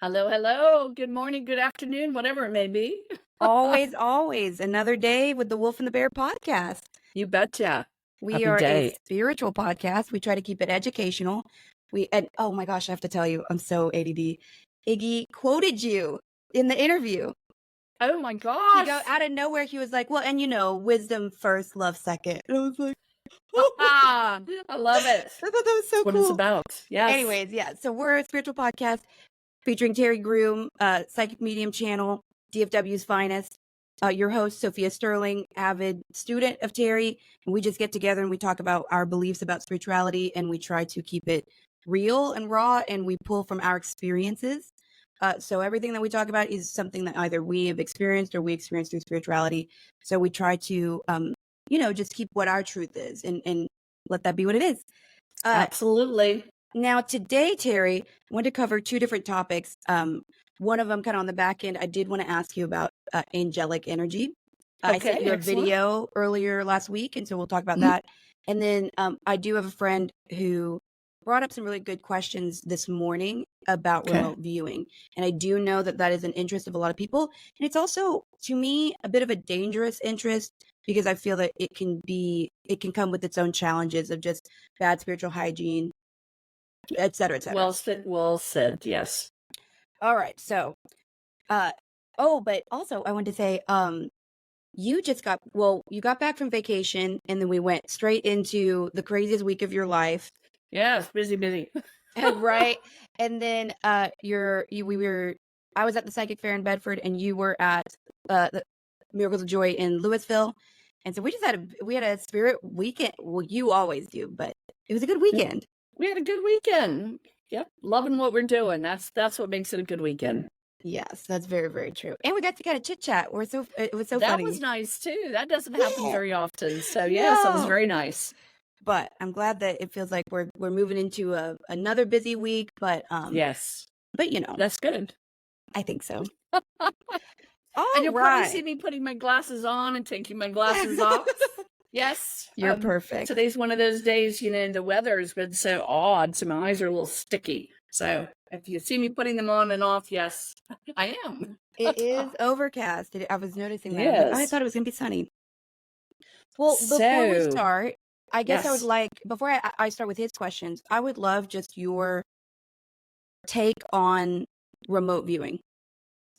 Hello, hello. Good morning, good afternoon, whatever it may be. Always, always. Another day with the Wolf and the Bear podcast. You betcha. We Happy are a day. spiritual podcast. We try to keep it educational. And oh my gosh, I have to tell you, I'm so ADD. Iggy quoted you in the interview. Oh my He gosh. go out of nowhere. He was like, well, and wisdom first, love second. And I was like, I love it. I thought that was so That's what cool. it's about. Yes. Anyways, yeah. So we're a spiritual podcast featuring Terri Groom, Psychic Medium channel, DFW's finest. Your host, Sophia Sterling, avid student of Terri, and we just get together and we talk about our beliefs about spirituality, and we try to keep it real and raw, and we pull from our experiences. So everything that we talk about is something that either we have experienced or we experience through spirituality. So we try to, just keep what our truth is and let that be what it is. Absolutely. Now, today, Terri, I want to cover two different topics. One of them kind of on the back end, I did want to ask you about angelic energy. I Okay, sent you a excellent. video earlier last week, and so we'll talk about that. And then I do have a friend who brought up some really good questions this morning about Okay. remote viewing. And I do know that that is an interest of a lot of people. And it's also, to me, a bit of a dangerous interest because I feel that it can come with its own challenges of just bad spiritual hygiene, et cetera, et cetera. Well said. Yes. All right. So, but also I wanted to say, you got back from vacation and then we went straight into the craziest week of your life. Yes. Busy. Right. And then, I was at the Psychic Fair in Bedford and you were at, the Miracles of Joy in Louisville. And so we had a spirit weekend. Well, you always do, but it was a good weekend. We had a good weekend. Yep. Loving what we're doing. That's what makes it a good weekend. Yes, that's very, very true. And we got to kind of chit chat. It was so That funny. was nice too. That doesn't happen very often. So I yes, it was know. very nice. But I'm glad that it feels like we're moving into another busy week. But Yes. but That's good. I think so. And you'll probably see me putting my glasses on and taking my glasses off. Yes. You're perfect. Today's one of those days, the weather has been so odd, so my eyes are a little sticky. So if you see me putting them on and off, yes, I am. It is overcast. I was noticing that. Yes. I thought it was going to be sunny. Well, before we start, I guess I would like, before I start with his questions, I would love just your take on remote viewing.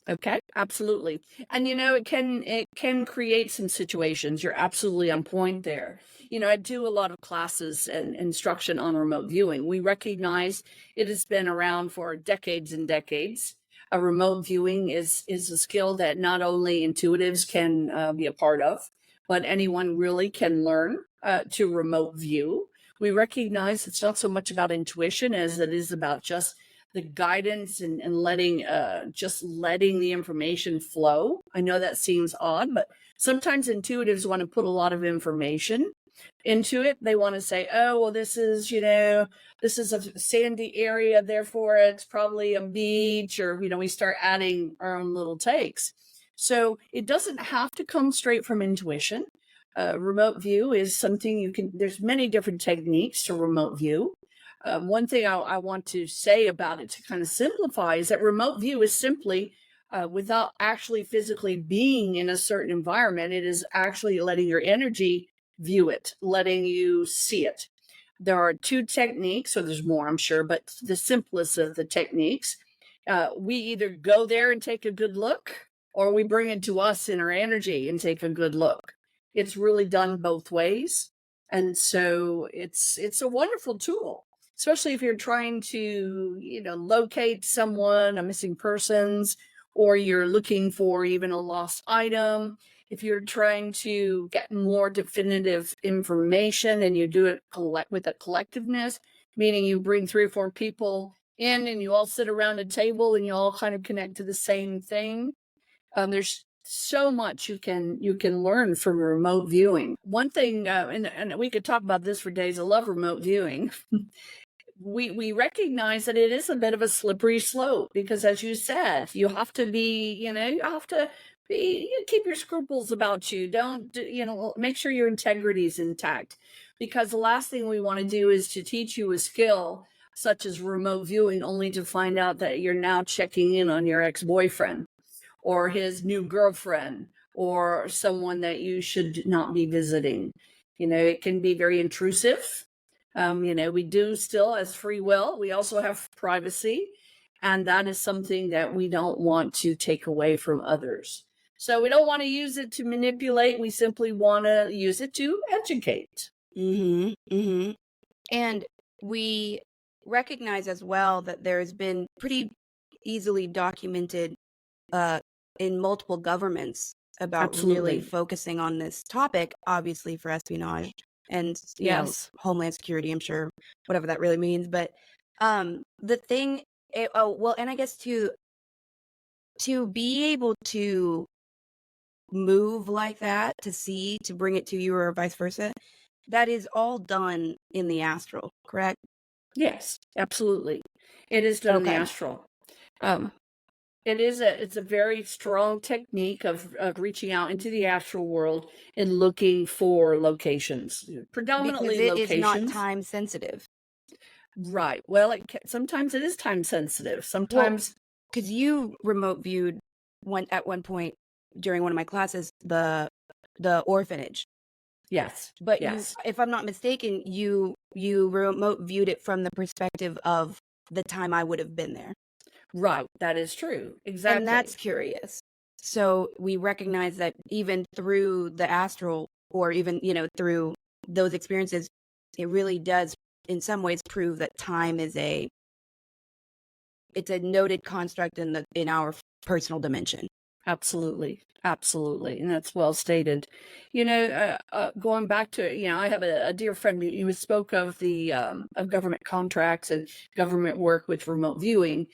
Okay, absolutely. And it can create some situations. You're absolutely on point there. I do a lot of classes and instruction on remote viewing. We recognize it has been around for decades and decades. A remote viewing is a skill that not only intuitives can be a part of, but anyone really can learn to remote view. We recognize it's not so much about intuition as it is about just the guidance and letting the information flow. I know that seems odd, but sometimes intuitives want to put a lot of information into it. They want to say, oh, well, this is a sandy area, therefore it's probably a beach, or, we start adding our own little takes. So it doesn't have to come straight from intuition. Remote view is something there's many different techniques to remote view. One thing I want to say about it to kind of simplify is that remote view is simply without actually physically being in a certain environment. It is actually letting your energy view it, letting you see it. There are two techniques, so there's more, I'm sure, but the simplest of the techniques, we either go there and take a good look, or we bring it to us in our energy and take a good look. It's really done both ways. And so it's a wonderful tool, especially if you're trying to, locate someone, a missing persons, or you're looking for even a lost item. If you're trying to get more definitive information and you do it with a collectiveness, meaning you bring 3 or 4 people in and you all sit around a table and you all kind of connect to the same thing. There's so much you can learn from remote viewing. One thing, and we could talk about this for days. I love remote viewing. We recognize that it is a bit of a slippery slope because, as you said, you have to be, keep your scruples about you. Don't, make sure your integrity is intact, because the last thing we want to do is to teach you a skill such as remote viewing, only to find out that you're now checking in on your ex-boyfriend or his new girlfriend or someone that you should not be visiting. It can be very intrusive. We do still, as free will, we also have privacy, and that is something that we don't want to take away from others. So we don't want to use it to manipulate. We simply want to use it to educate. And we recognize as well that there's been pretty easily documented in multiple governments about Absolutely. really focusing on this topic, obviously for espionage and Yes. homeland security, I'm sure, whatever that really means. But the thing, and I guess to be able to move like that, to bring it to you or vice versa, that is all done in the astral, correct? Yes, absolutely. It is done in the Okay. astral. It's a very strong technique of reaching out into the astral world and looking for locations, Because predominantly it is not locations. time sensitive. Right. Well, sometimes it is time sensitive. Well, Sometimes, because you remote viewed at one point during one of my classes the orphanage, yes, but yes, if I'm not mistaken, you remote viewed it from the perspective of the time I would have been there. right. That is true. And Exactly. that's curious. So we recognize that even through the astral, or even, through those experiences, it really does in some ways prove that time is it's a noted construct in our personal dimension. Absolutely. Absolutely. And that's well stated. Going back to, I have a dear friend who spoke of the of government contracts and government work with remote viewing.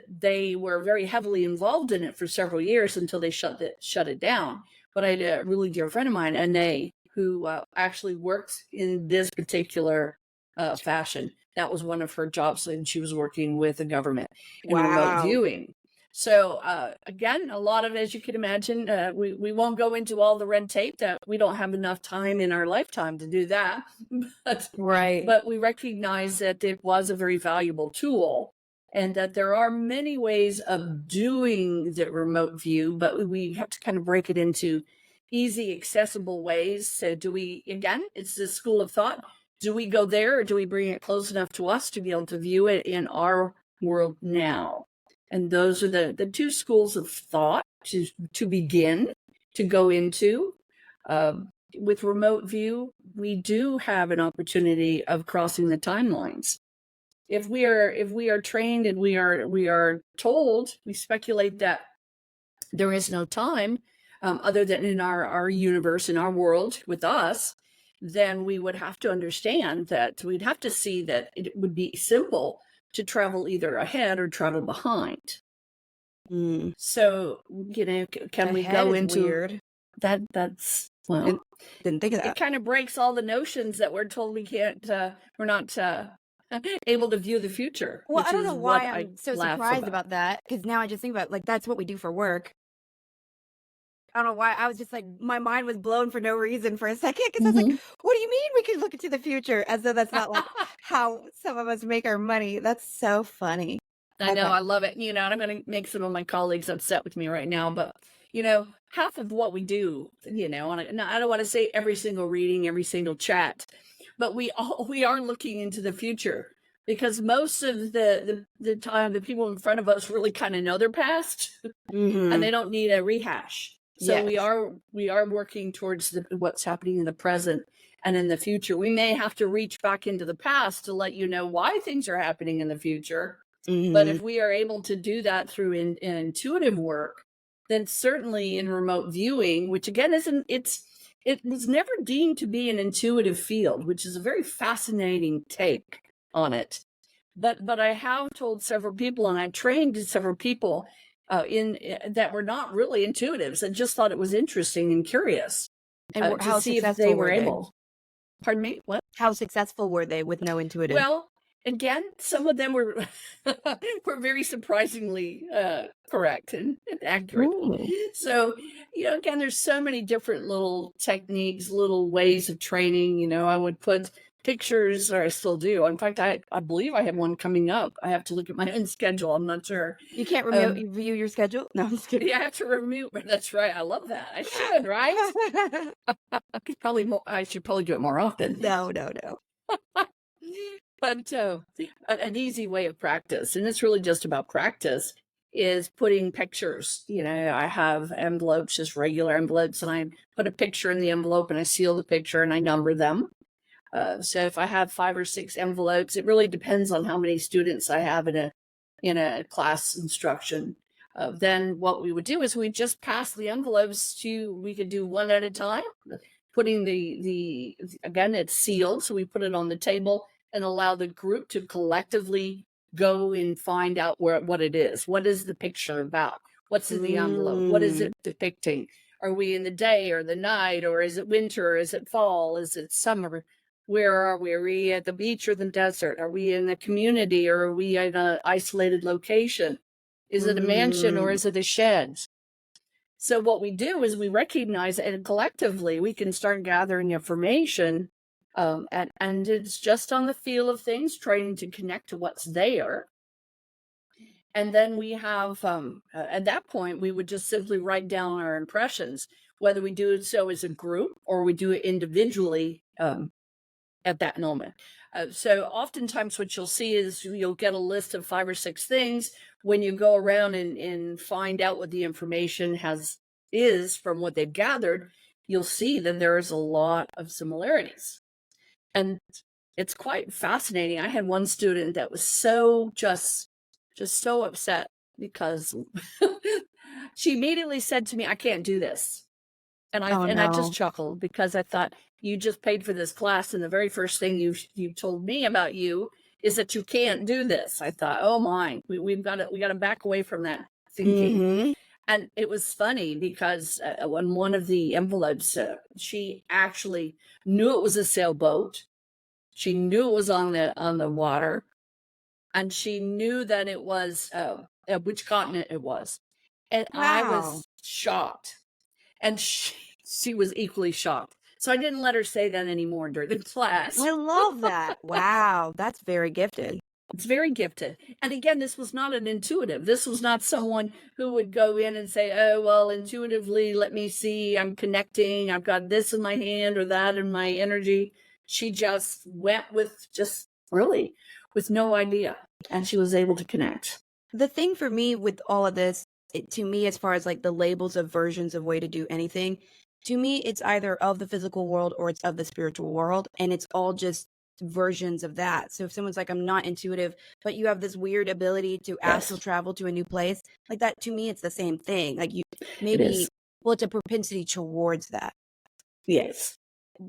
They were very heavily involved in it for several years until they shut it down. But I had a really dear friend of mine, Anae, who actually worked in this particular fashion. That was one of her jobs, and she was working with the government in remote viewing. So again, a lot of, as you can imagine, we won't go into all the red tape, that we don't have enough time in our lifetime to do that. But we recognize that it was a very valuable tool, and that there are many ways of doing the remote view, but we have to kind of break it into easy, accessible ways. So it's the school of thought. Do we go there, or do we bring it close enough to us to be able to view it in our world now? And those are the two schools of thought to begin to go into. With remote view, we do have an opportunity of crossing the timelines. If we are trained and we are told, we speculate that there is no time other than in our universe, in our world with us, then we would have to understand that we'd have to see that it would be simple to travel either ahead or travel behind. So, can we go into weird. that? That's, well, Didn't think of it that. kind of breaks all the notions that we're told we're not able to view the future. Well, I don't which know is why what I I'm so laugh surprised about that, because now I just think about, like, that's what we do for work. I don't know why. I was just like, my mind was blown for no reason for a second, because I was like, what do you mean we could look into the future? As though that's not like how some of us make our money. That's so funny. I know, Okay. I love it. And I'm going to make some of my colleagues upset with me right now, but half of what we do, and I don't want to say every single reading, every single chat, but we are looking into the future, because most of the time the people in front of us really kind of know their past, and they don't need a rehash. So we are working towards what's happening in the present and in the future. We may have to reach back into the past to let you know why things are happening in the future. But if we are able to do that through intuitive work, then certainly in remote viewing, which again it was never deemed to be an intuitive field, which is a very fascinating take on it. But I have told several people, and I trained several people that were not really intuitives, and just thought it was interesting and curious And how to see if successful they were were they? able. Pardon me? What? How successful were they with no intuitive? Well, again, some of them were were very surprisingly correct and accurate. So, again, there's so many different little techniques, little ways of training. I would put pictures, or I still do. In fact, I believe I have one coming up. I have to look at my own schedule. I'm not sure. You can't Um, review your schedule? No, I'm just kidding. yeah, I have to remove. That's right. I love that. I should, right? I should probably do it more often. No. But an easy way of practice, and it's really just about practice, is putting pictures. I have envelopes, just regular envelopes, and I put a picture in the envelope and I seal the picture and I number them. So if I have 5 or 6 envelopes, it really depends on how many students I have in a class instruction. Then what we would do is we just pass the envelopes we could do one at a time, putting again, it's sealed. So we put it on the table and allow the group to collectively go and find out what it is. What is the picture about? What's in the envelope? What is it depicting? Are we in the day or the night, or is it winter? Or is it fall? Is it summer? Where are we? Are we at the beach or the desert? Are we in a community, or are we in an isolated location? Is it a mansion or is it a shed? So what we do is we recognize it, and collectively we can start gathering information. And it's just on the feel of things, trying to connect to what's there. And then we have, at that point, we would just simply write down our impressions, whether we do it so as a group or we do it individually at that moment. So oftentimes what you'll see is you'll get a list of 5 or 6 things. When you go around and find out what the information is from what they've gathered, you'll see that there is a lot of similarities. And it's quite fascinating. I had one student that was just so upset because she immediately said to me, "I can't do this." And I just chuckled, because I thought, you just paid for this class, and the very first thing you told me about you is that you can't do this. I thought, oh my, we got to back away from that thinking. And it was funny because on one of the envelopes, she actually knew it was a sailboat. She knew it was on the water, and she knew that it was which continent it was. And I was shocked, and she was equally shocked. So I didn't let her say that anymore during the class. I love that. Wow, that's very gifted. It's very gifted. And again, this was not an intuitive. This was not someone who would go in and say, oh, well, intuitively, let me see, I'm connecting, I've got this in my hand or that in my energy. She just went with no idea. And she was able to connect. The thing for me with all of this, to me, as far as like the labels of versions of way to do anything, to me, it's either of the physical world or it's of the spiritual world. And it's all just versions of that. So if someone's like, I'm not intuitive, but you have this weird ability to astral travel to a new place, like that, to me, it's the same thing. Like it's a propensity towards that. Yes.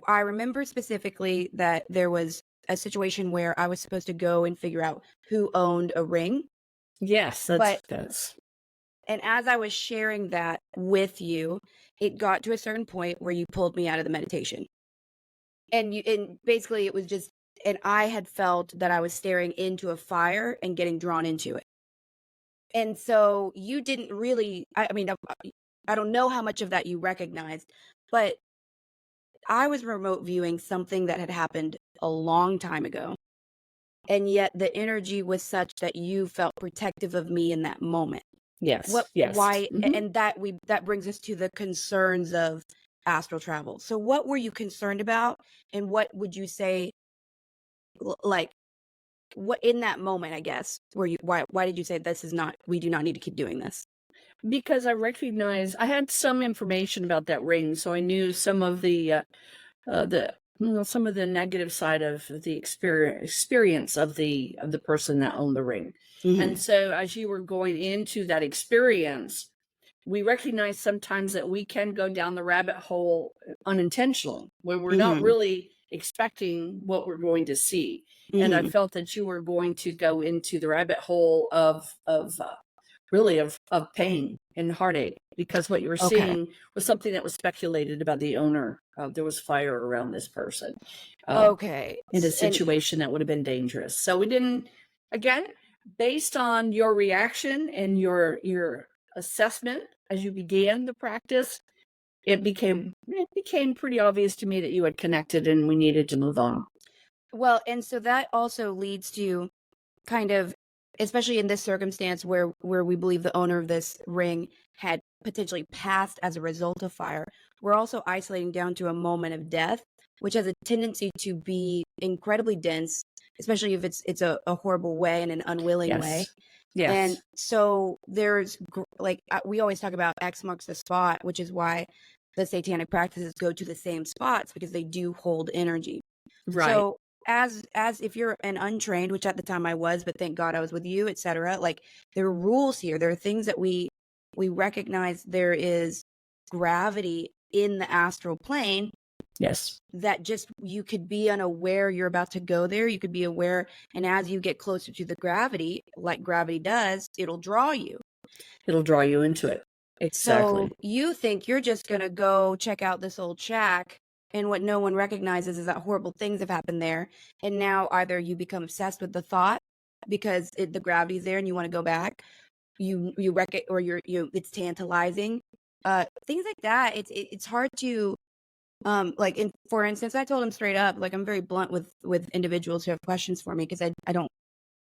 I remember specifically that there was a situation where I was supposed to go and figure out who owned a ring. Yes, that's. And as I was sharing that with you, it got to a certain point where you pulled me out of the meditation. And basically it was just, and I had felt that I was staring into a fire and getting drawn into it. And so you didn't really, I mean, I don't know how much of that you recognized, but I was remote viewing something that had happened a long time ago. And yet the energy was such that you felt protective of me in that moment. Yes. Why? Mm-hmm. And that brings us to the concerns of astral travel. So what were you concerned about? And what would you say, like, what in that moment, I guess, why did you say we do not need to keep doing this? Because I recognized I had some information about that ring, so I knew some of the some of the negative side of the experience of the person that owned the ring. Mm-hmm. And so as you were going into that experience, we recognize sometimes that we can go down the rabbit hole unintentionally, where we're not really expecting what we're going to see. And I felt that you were going to go into the rabbit hole of pain and heartache, because what you were seeing was something that was speculated about the owner. There was fire around this person. In a situation that would have been dangerous. So we didn't, again, based on your reaction and your assessment as you began the practice, it became pretty obvious to me that you had connected and we needed to move on. Well, and so that also leads to kind of, especially in this circumstance where we believe the owner of this ring had potentially passed as a result of fire, we're also isolating down to a moment of death, which has a tendency to be incredibly dense, especially if it's a horrible way and an unwilling way. Yes. And Yes. so there's like we always talk about X marks the spot, which is why the satanic practices go to the same spots, because they do hold energy. Right. So as if you're an untrained, which at the time I was, but thank God I was with you, etc. Like, there are rules here. There are things that we recognize. There is gravity in the astral plane Yes. that just you could be unaware you're about to go there. You could be aware, and as you get closer to the gravity, like gravity does, it'll draw you. It'll draw you into it. So Exactly. you think you're just going to go check out this old shack, and what no one recognizes is that horrible things have happened there. And now either you become obsessed with the thought because the gravity's there and you want to go back. You wreck it, or it's tantalizing. Things like that. It's hard to like, for instance, I told him straight up, like, I'm very blunt with individuals who have questions for me, because I don't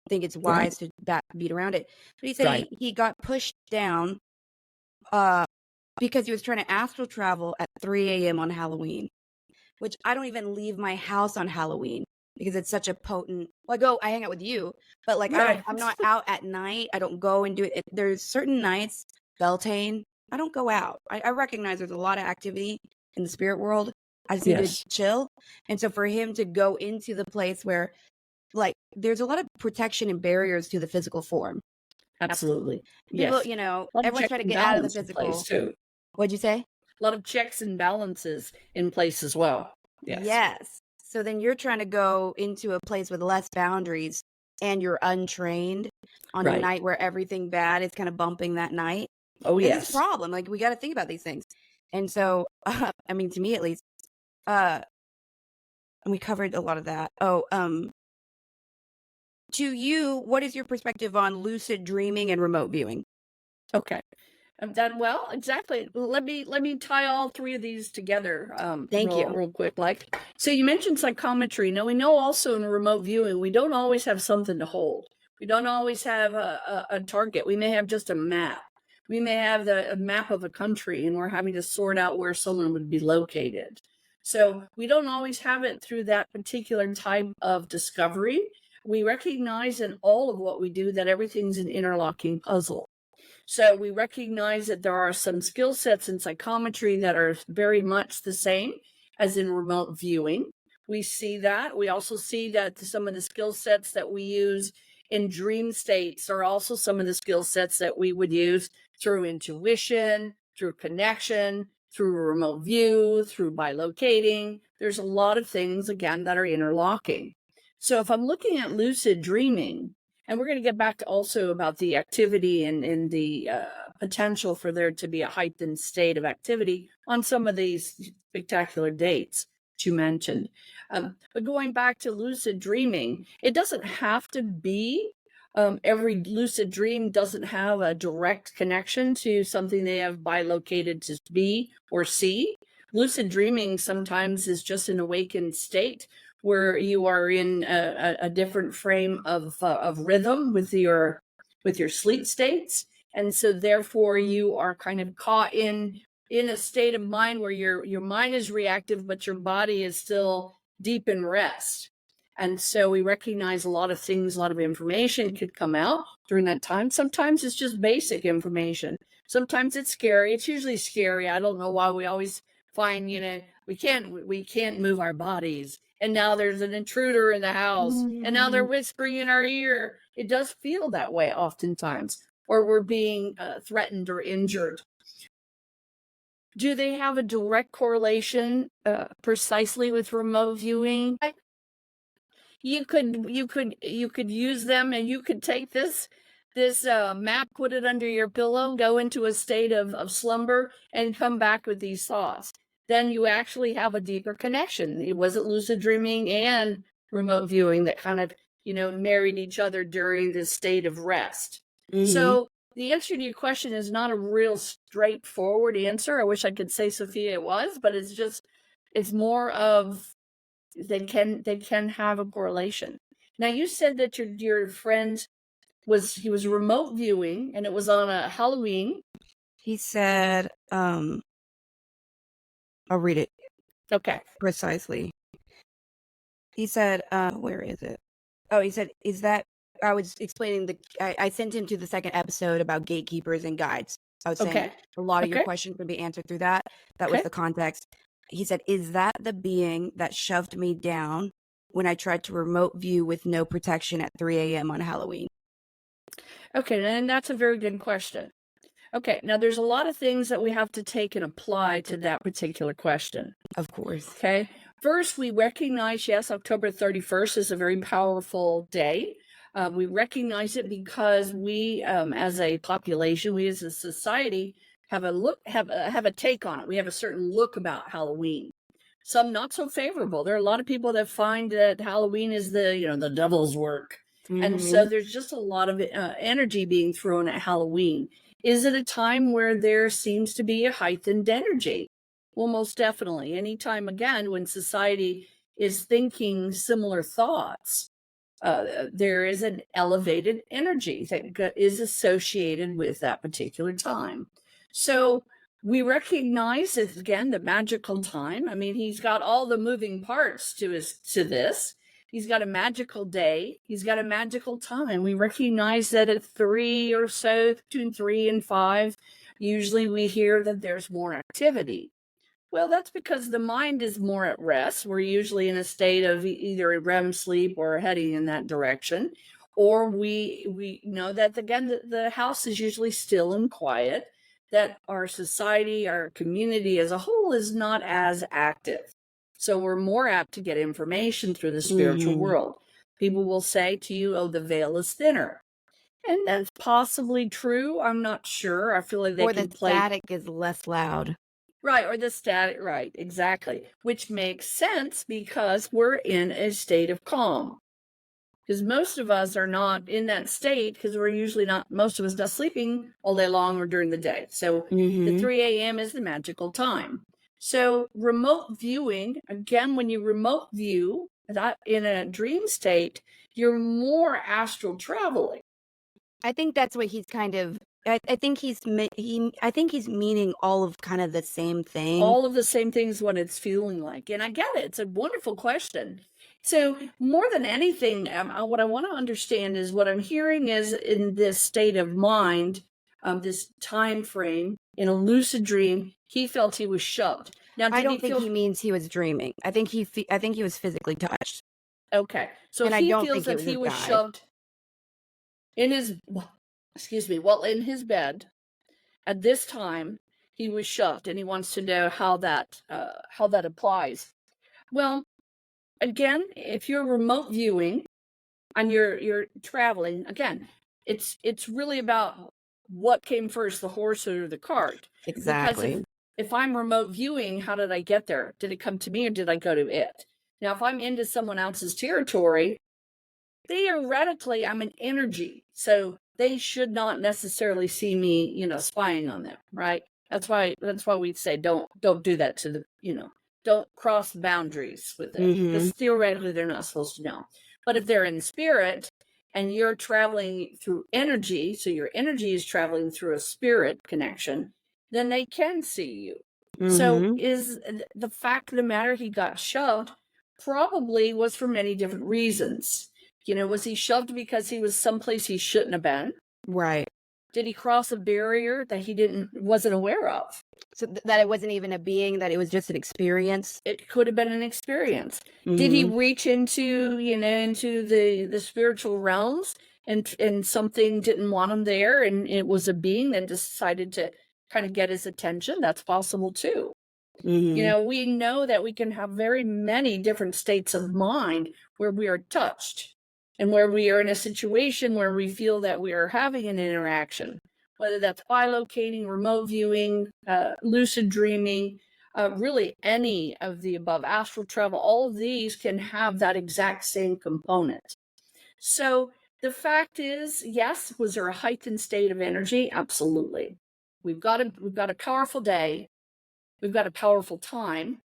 think it's Right. wise to beat around it. But he said Right. he got pushed down uh because he was trying to astral travel at 3 a.m. on Halloween, which I don't even leave my house on Halloween because it's such a potent. Well, I hang out with you, but like Right. I'm not out at night. I don't go and do it. There's certain nights, Beltane, I don't go out. I recognize there's a lot of activity in the spirit world. I just need to Yes. chill. And so for him to go into the place where, like, there's a lot of protection and barriers to the physical form. Absolutely. People, Yes. A lot of everyone's checks trying to and get out of the balances in place physical. too. What'd you say? A lot of checks and balances in place as well. Yes. Yes. So then you're trying to go into a place with less boundaries, and you're untrained on a Right. night where everything bad is kind of bumping that night. Oh, This is a yes. problem. Like, we got to think about these things. And so, I mean, to me at least, uh, and we covered a lot of that. Oh, to you, what is your perspective on lucid dreaming and remote viewing? Okay. I'm done. Well, exactly. Let me tie all three of these together Thank you. real quick. Like, so you mentioned psychometry. Now we know also in remote viewing, we don't always have something to hold. We don't always have a target. We may have just a map. We may have a map of a country, and we're having to sort out where someone would be located. So we don't always have it through that particular type of discovery. We recognize in all of what we do that everything's an interlocking puzzle. So we recognize that there are some skill sets in psychometry that are very much the same as in remote viewing. We see that. We also see that some of the skill sets that we use in dream states are also some of the skill sets that we would use through intuition, through connection, through remote view, through bilocating. There's a lot of things, again, that are interlocking. So if I'm looking at lucid dreaming, and we're going to get back to also about the activity and the potential for there to be a heightened state of activity on some of these spectacular dates that you mentioned. But going back to lucid dreaming, it doesn't have to be, every lucid dream doesn't have a direct connection to something they have bilocated to be or see. Lucid dreaming sometimes is just an awakened state where you are in a different frame of rhythm with your sleep states, and so therefore you are kind of caught in a state of mind where your mind is reactive, but your body is still deep in rest. And so we recognize a lot of things, a lot of information could come out during that time. Sometimes it's just basic information. Sometimes it's scary. It's usually scary. I don't know why we always find, we can't move our bodies, and now there's an intruder in the house, and now they're whispering in our ear. It does feel that way oftentimes, or we're being threatened or injured. Do they have a direct correlation precisely with remote viewing? You could use them, and you could take this map, put it under your pillow, go into a state of slumber, and come back with these thoughts. Then you actually have a deeper connection. It wasn't lucid dreaming and remote viewing that kind of married each other during this state of rest. So the answer to your question is not a real straightforward answer. I wish I could say, Sophia, it was, but it's more of They can have a correlation. Now, you said that your friend he was remote viewing, and it was on a Halloween. He said, I'll read it Okay. precisely. He said, where is it? Oh, he said, is that, I was explaining I sent him to the second episode about gatekeepers and guides. I was saying Okay. a lot of your Okay. questions would be answered through that. That was Okay. the context. He said, is that the being that shoved me down when I tried to remote view with no protection at 3 a.m. on Halloween? Okay, and that's a very good question. Okay, now there's a lot of things that we have to take and apply to that particular question. Of course. Okay, first we recognize, yes, October 31st is a very powerful day. We recognize it because we, as a population, we as a society have a take on it. We have a certain look about Halloween. Some not so favorable. There are a lot of people that find that Halloween is the devil's work. And so there's just a lot of energy being thrown at Halloween. Is it a time where there seems to be a heightened energy? Well, most definitely. Anytime, again, when society is thinking similar thoughts, there is an elevated energy that is associated with that particular time. So we recognize it, again, the magical time. I mean, he's got all the moving parts to this. He's got a magical day. He's got a magical time. We recognize that at 3 or so, between 3 and 5, usually we hear that there's more activity. Well, that's because the mind is more at rest. We're usually in a state of either a REM sleep or heading in that direction. Or we know that, again, the house is usually still and quiet, that our society, our community as a whole is not as active. So we're more apt to get information through the spiritual world. People will say to you, oh, the veil is thinner. And that's possibly true. I'm not sure. I feel like they Or can the play. static is less loud. Right, or the static, right, exactly. Which makes sense because we're in a state of calm. Because most of us are not in that state because we're usually not, most of us not sleeping all day long or during the day. So the 3 a.m. is the magical time. So remote viewing, again, when you remote view that in a dream state, you're more astral traveling. I think that's what he's kind of. I think I think he's meaning all of kind of the same thing. All of the same things, what it's feeling like. And I get it. It's a wonderful question. So more than anything, what I want to understand is what I'm hearing is in this state of mind, this time frame in a lucid dream, he felt he was shoved. Now, I don't think he means he was dreaming. I think he was physically touched. Okay, so and he I don't feels think it that was he his was guide. shoved in his, in his bed at this time. He was shoved, and he wants to know how that applies. Well, again, if you're remote viewing and you're traveling, again, it's really about what came first, the horse or the cart. Exactly. Because if I'm remote viewing, how did I get there? Did it come to me or did I go to it? Now, if I'm into someone else's territory, theoretically, I'm an energy. So they should not necessarily see me, spying on them, right? That's why we say don't do that to don't cross boundaries with it, because theoretically they're not supposed to know. But if they're in spirit and you're traveling through energy, so your energy is traveling through a spirit connection, then they can see you. So is the fact of the matter he got shoved probably was for many different reasons. Was he shoved because he was someplace he shouldn't have been? Right. Did he cross a barrier that he wasn't aware of? So that it wasn't even a being, that it was just an experience. It could have been an experience. Did he reach into the spiritual realms and something didn't want him there, and it was a being that decided to kind of get his attention? That's possible too. We know that we can have very many different states of mind where we are touched and where we are in a situation where we feel that we are having an interaction, whether that's bilocating, remote viewing, lucid dreaming, really any of the above, astral travel, all of these can have that exact same component. So the fact is, yes, was there a heightened state of energy? Absolutely. We've got a powerful day. We've got a powerful time.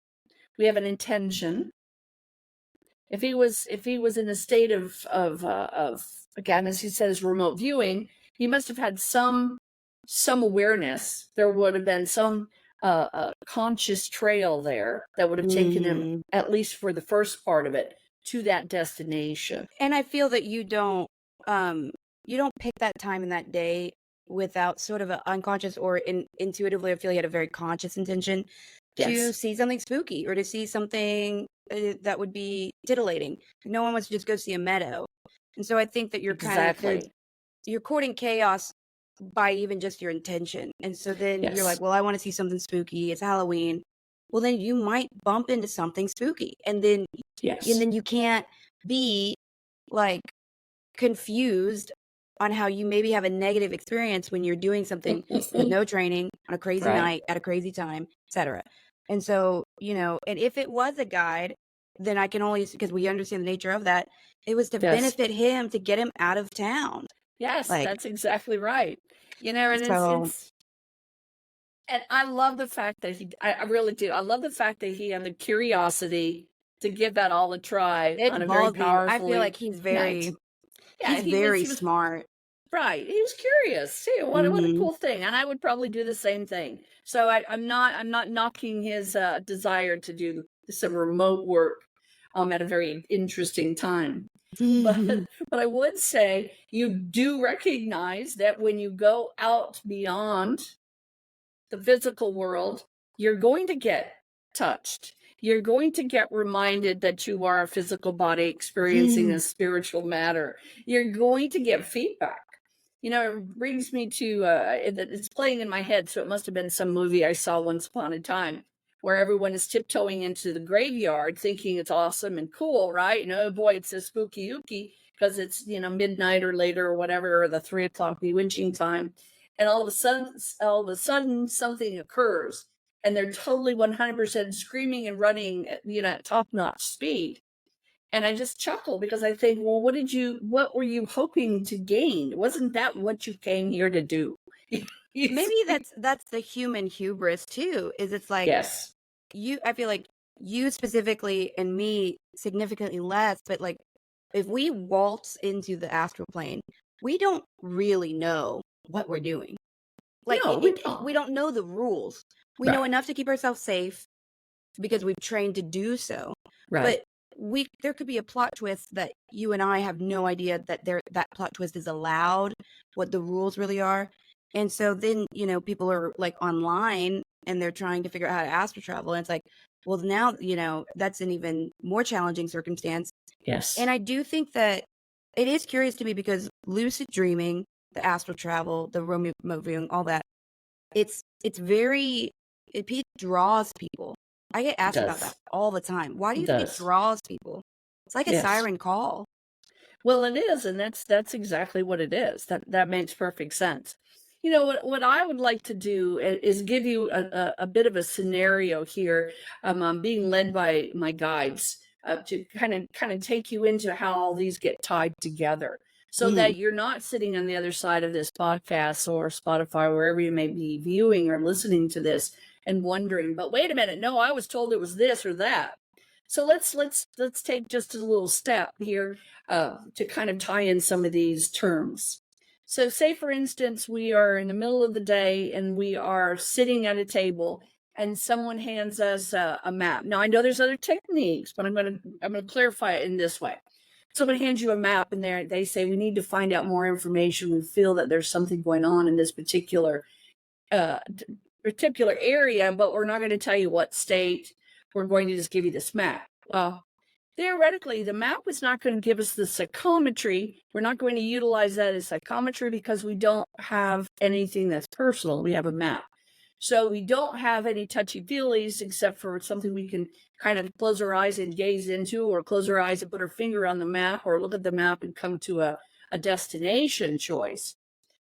We have an intention. if he was in a state of again, as he says, remote viewing, he must have had some awareness. There would have been some conscious trail there that would have taken him, at least for the first part of it, to that destination. And I feel that you don't pick that time in that day without sort of an unconscious or intuitively. I feel you had a very conscious intention to Yes, see something spooky or to see something that would be titillating. No one wants to just go see a meadow. And so I think that you're exactly. you're courting chaos by even just your intention. And so then you're like, Yes, well, I want to see something spooky. It's Halloween. Well, then you might bump into something spooky. And then yes. you can't be like confused on how you maybe have a negative experience when you're doing something with no training on a crazy Right. night at a crazy time, etc. And so, and if it was a guide, then I can only, because we understand the nature of that, it was to Yes. benefit him to get him out of town. Yes, Like, that's exactly right. And so it's and I love the fact that I really do. I love the fact that he had the curiosity to give that all a try it on a very bugged me. I feel powerfully like night. Yeah, he's very he was smart. right. He was curious. See, what a Hmm. cool thing. And I would probably do the same thing. So I'm not knocking his desire to do some remote work at a very interesting time. But but I would say you do recognize that when you go out beyond the physical world, you're going to get touched. You're going to get reminded that you are a physical body experiencing a spiritual matter. You're going to get feedback. It brings me to it's playing in my head, so it must have been some movie I saw once upon a time where everyone is tiptoeing into the graveyard thinking it's awesome and cool, right? Oh boy, it's a spooky ooky because it's midnight or later or whatever, or the 3 o'clock bewitching time, and all of a sudden something occurs and they're totally 100% screaming and running at top-notch speed, and I just chuckle because I think, well, what were you hoping to gain? Wasn't that what you came here to do? You Maybe see? that's the human hubris too, is it's like Yes. I feel like you specifically and me significantly less, but like if we waltz into the astral plane, we don't really know what we're doing. Like No, we don't. we don't know the rules. We know Right. enough to keep ourselves safe because we've trained to do so. Right. But there could be a plot twist that you and I have no idea that that plot twist is allowed, what the rules really are. And so then, people are like online and they're trying to figure out how to astral travel. And it's like, well, now, that's an even more challenging circumstance. Yes. And I do think that it is curious to me because lucid dreaming, the astral travel, the remote viewing, all that, it draws people. I get It asked about that does. all the time. Why do It you think it does. draws people? It's like a Yes. siren call. Well, it is, and that's exactly what it is. That makes perfect sense. What I would like to do is give you a bit of a scenario here. I'm being led by my guides to kind of take you into how all these get tied together, so Mhm. that you're not sitting on the other side of this podcast or Spotify, wherever you may be viewing or listening to this, and wondering, but wait a minute, no, I was told it was this or that. So let's take just a little step here to kind of tie in some of these terms. So, say for instance, we are in the middle of the day and we are sitting at a table, and someone hands us a map. Now, I know there's other techniques, but I'm gonna clarify it in this way. Someone hands you a map, and they say we need to find out more information. We feel that there's something going on in this uh, particular area, but we're not going to tell you what state. We're going to just give you this map. Well, theoretically, the map is not going to give us the psychometry. We're not going to utilize that as psychometry because we don't have anything that's personal. We have a map. So we don't have any touchy-feelies except for something we can kind of close our eyes and gaze into, or close our eyes and put our finger on the map, or look at the map and come to a destination choice.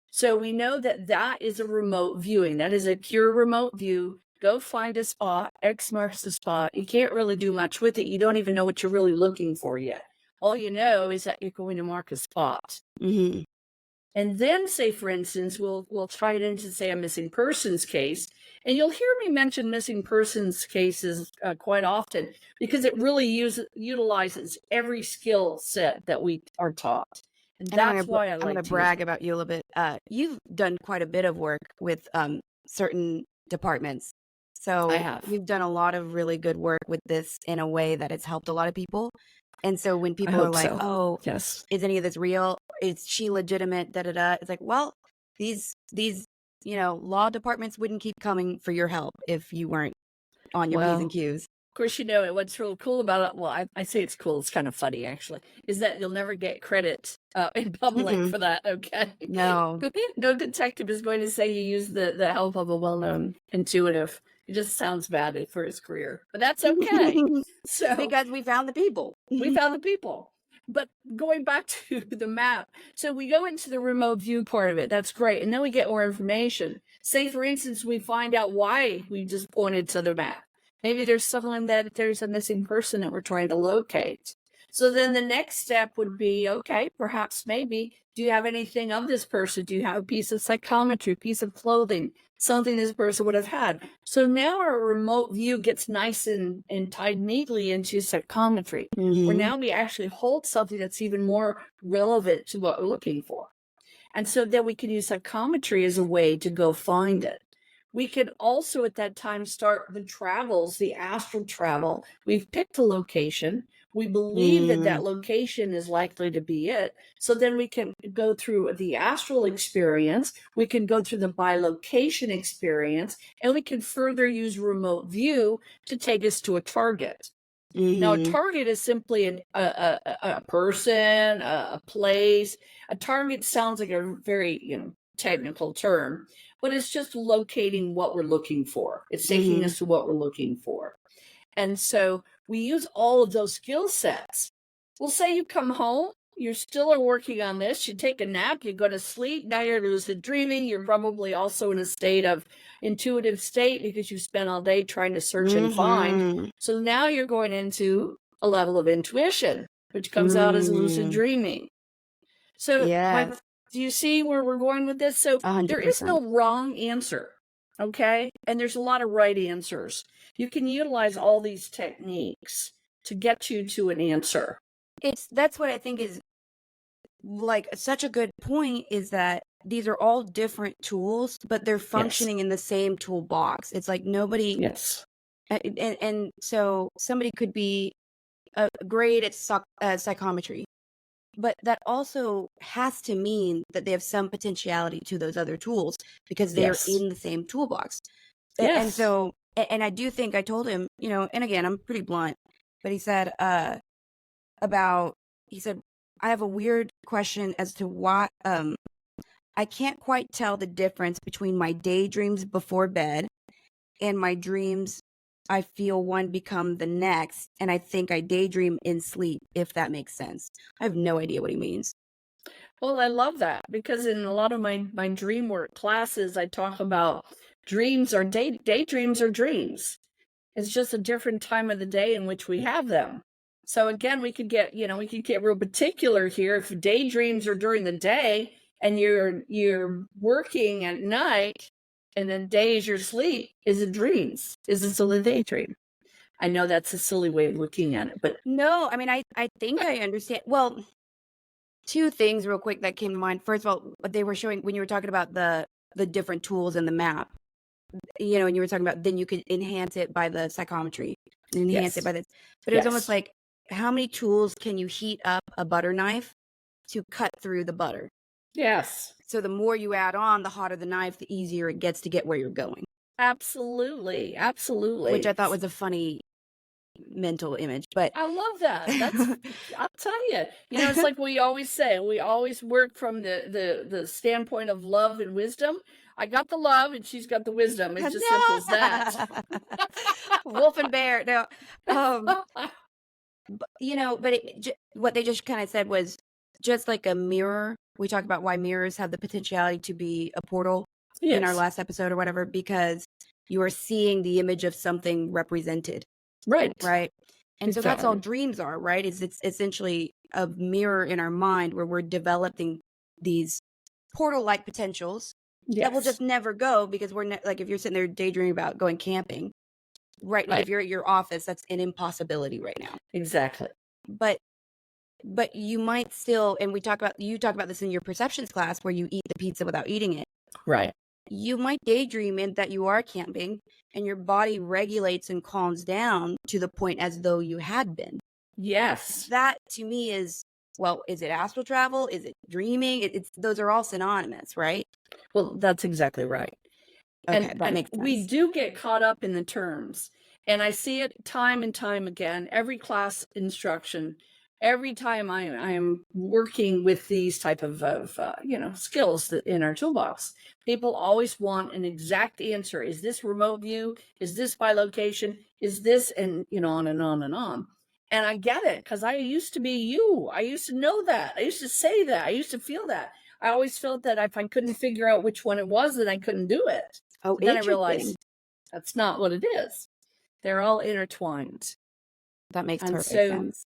So we know that that is a remote viewing. That is a pure remote view. Go find a spot. X marks the spot. You can't really do much with it. You don't even know what you're really looking for yet. All you know is that you're going to mark a spot. Mhm. And then say, for instance, we'll tie it into, say, a missing persons case. And you'll hear me mention missing persons cases quite often because it really utilizes every skill set that we are taught. And And that's why I I'm like gonna to use brag it. about you a little bit. You've done quite a bit of work with certain departments. I So have. you've done a lot of really good work with this in a way that it's helped a lot of people. And so when I people are hope like, so. "Oh, Yes. is any of this real? Is she legitimate?" Da da da. It's like, well, these law departments wouldn't keep coming for your help if you weren't on your P's and Well, Q's. of course, what's real cool about it, well, I say it's cool, it's kind of funny actually, is that you'll never get credit in public Mm-mm. for that, okay? No. No detective is going to say you use the help of a well-known intuitive. It just sounds bad for his career, but that's okay. So Because we found the people. we found the people. But going back to the map, so we go into the remote view part of it. That's great. And then we get more information. Say, for instance, we find out why we just pointed to the map. Maybe there's something that there's a missing person that we're trying to locate. So then the next step would be, okay, perhaps maybe, do you have anything of this person? Do you have a piece of psychometry, piece of clothing, something this person would have had? So now our remote view gets nice and tied neatly into psychometry, where now we actually hold something that's even more relevant to what we're looking for. And so then we can use psychometry as a way to go find it. We could also at that time start the travels, the astral travel. We've picked a location. We believe that that location is likely to be it. So then we can go through the astral experience. We can go through the bilocation experience, and we can further use remote view to take us to a target. Now, a target is simply a person, a place. A target sounds like a very technical term, but it's just locating what we're looking for. It's taking us to what we're looking for. And so we use all of those skill sets. We'll say you come home, you still are working on this, you take a nap, you go to sleep, now you're lucid dreaming. You're probably also in a state of intuitive state because you spent all day trying to search and find. So now you're going into a level of intuition, which comes out as lucid dreaming. So Yes, do you see where we're going with this? So there is 100%. no wrong answer, okay? And there's a lot of right answers. You can utilize all these techniques to get you to an answer. That's what I think is like such a good point, is that these are all different tools, but they're functioning in the same toolbox. It's like nobody, Yes. and so somebody could be great at psychometry, but that also has to mean that they have some potentiality to those other tools because they're Yes. in the same toolbox. And Yes. so, and I do think I told him, and again, I'm pretty blunt, but he said, I have a weird question as to why, I can't quite tell the difference between my daydreams before bed and my dreams. I feel one become the next, and I think I daydream in sleep, if that makes sense. I have no idea what he means. Well, I love that because in a lot of my dream work classes, I talk about dreams or daydreams or dreams. It's just a different time of the day in which we have them. So again, we could get real particular here. If daydreams are during the day and you're working at night, and then day is your sleep, is it dreams? Is it still a daydream? I know that's a silly way of looking at it, but No, I mean, I think I understand. Well, two things real quick that came to mind. First of all, what they were showing when you were talking about the different tools in the map, and you were talking about then you could enhance it by the psychometry, and enhance it by this. But it was almost like, how many tools can you heat up a butter knife to cut through the butter? yes. So the more you add on, the hotter the knife, the easier it gets to get where you're going. Absolutely. Absolutely. Which I thought was a funny mental image, but I love that. I'll tell you, it's like we always say, we always work from the standpoint of love and wisdom. I got the love and she's got the wisdom. It's just simple as that. Wolf and bear. No, but what they just kind of said was just like a mirror. We talk about why mirrors have the potentiality to be a portal in our last episode or whatever, because you are seeing the image of something represented. Right. And so that's all dreams are, right? It's essentially a mirror in our mind where we're developing these portal-like potentials that will Yes. just never go because we're like, if you're sitting there daydreaming about going camping, right? Like Right. if you're at your office, that's an impossibility right now. Exactly. But you might still, and you talk about this in your perceptions class where you eat the pizza without eating it. Right. You might daydream in that you are camping and your body regulates and calms down to the point as though you had been. Yes. That to me is, well, is it astral travel? Is it dreaming? It's those are all synonymous, right? Well, that's exactly right. Okay, that And makes sense. we do get caught up in the terms. And I see it time and time again, every class instruction, every time I am working with these type of skills that in our toolbox. People always want an exact answer. Is this remote view? Is this by location? Is this, and on and on and on. And I get it, because I used to be you. I used to know that. I used to say that. I used to feel that. I always felt that if I couldn't figure out which one it was, then I couldn't do it. Oh, But then I interesting. realized that's not what it is. They're all intertwined. That makes And perfect so sense.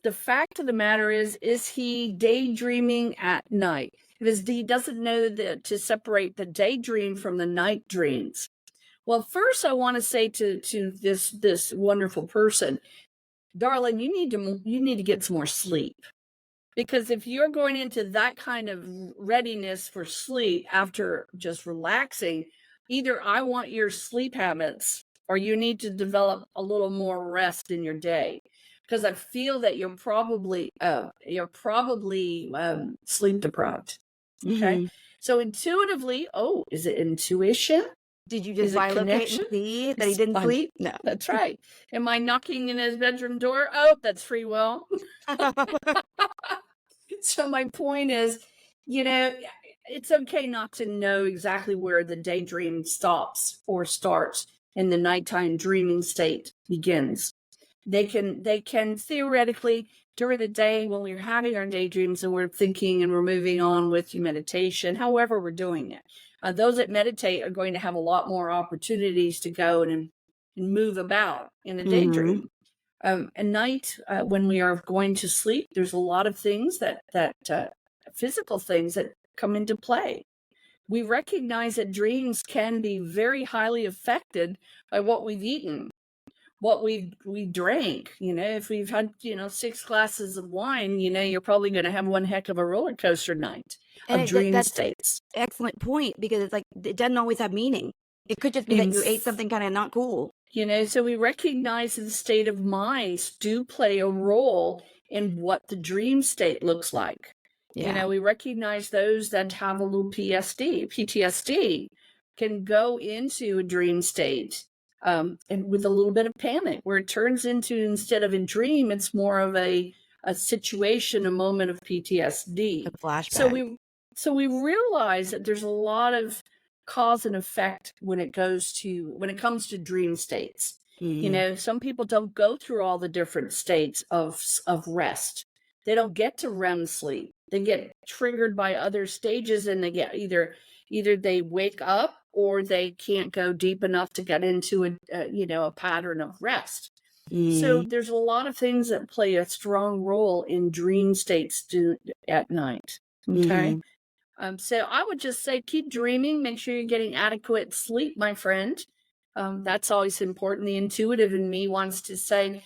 the fact of the matter is he daydreaming at night? Because he doesn't know to separate the daydream from the night dreams. Well, first I want to say to this wonderful person, darling, you need to get some more sleep. Because if you're going into that kind of readiness for sleep after just relaxing, either I want your sleep habits or you need to develop a little more rest in your day. Because I feel that you're probably sleep deprived. Okay. Mhm. So intuitively, is it intuition? Did you Is just it bilocate connection? and see that he It's didn't fun. sleep? No. That's right. Am I knocking in his bedroom door? Oh, that's free will. So my point is, it's okay not to know exactly where the daydream stops or starts and the nighttime dreaming state begins. They can theoretically during the day when we're having our daydreams and we're thinking and we're moving on with meditation, however we're doing it. Those that meditate are going to have a lot more opportunities to go and move about in a daydream. At night, when we are going to sleep, there's a lot of things that physical things that come into play. We recognize that dreams can be very highly affected by what we've eaten, what we drank. If we've had 6 glasses of wine, you're probably going to have one heck of a roller coaster night of dream that's states. excellent point, because it's like it doesn't always have meaning. It could just be that you ate something kind of not cool. So we recognize that the state of minds do play a role in what the dream state looks like. Yeah. We recognize those that have a little PTSD can go into a dream state and with a little bit of panic, where it turns into, instead of a dream, it's more of a situation, a moment of PTSD. A flashback. So we realize that there's a lot of cause and effect when it comes to dream states. Some people don't go through all the different states of rest. They don't get to REM sleep. They get triggered by other stages, and they get either they wake up or they can't go deep enough to get into a pattern of rest. So there's a lot of things that play a strong role in dream states at night. Okay. So I would just say keep dreaming. Make sure you're getting adequate sleep, my friend. That's always important. The intuitive in me wants to say,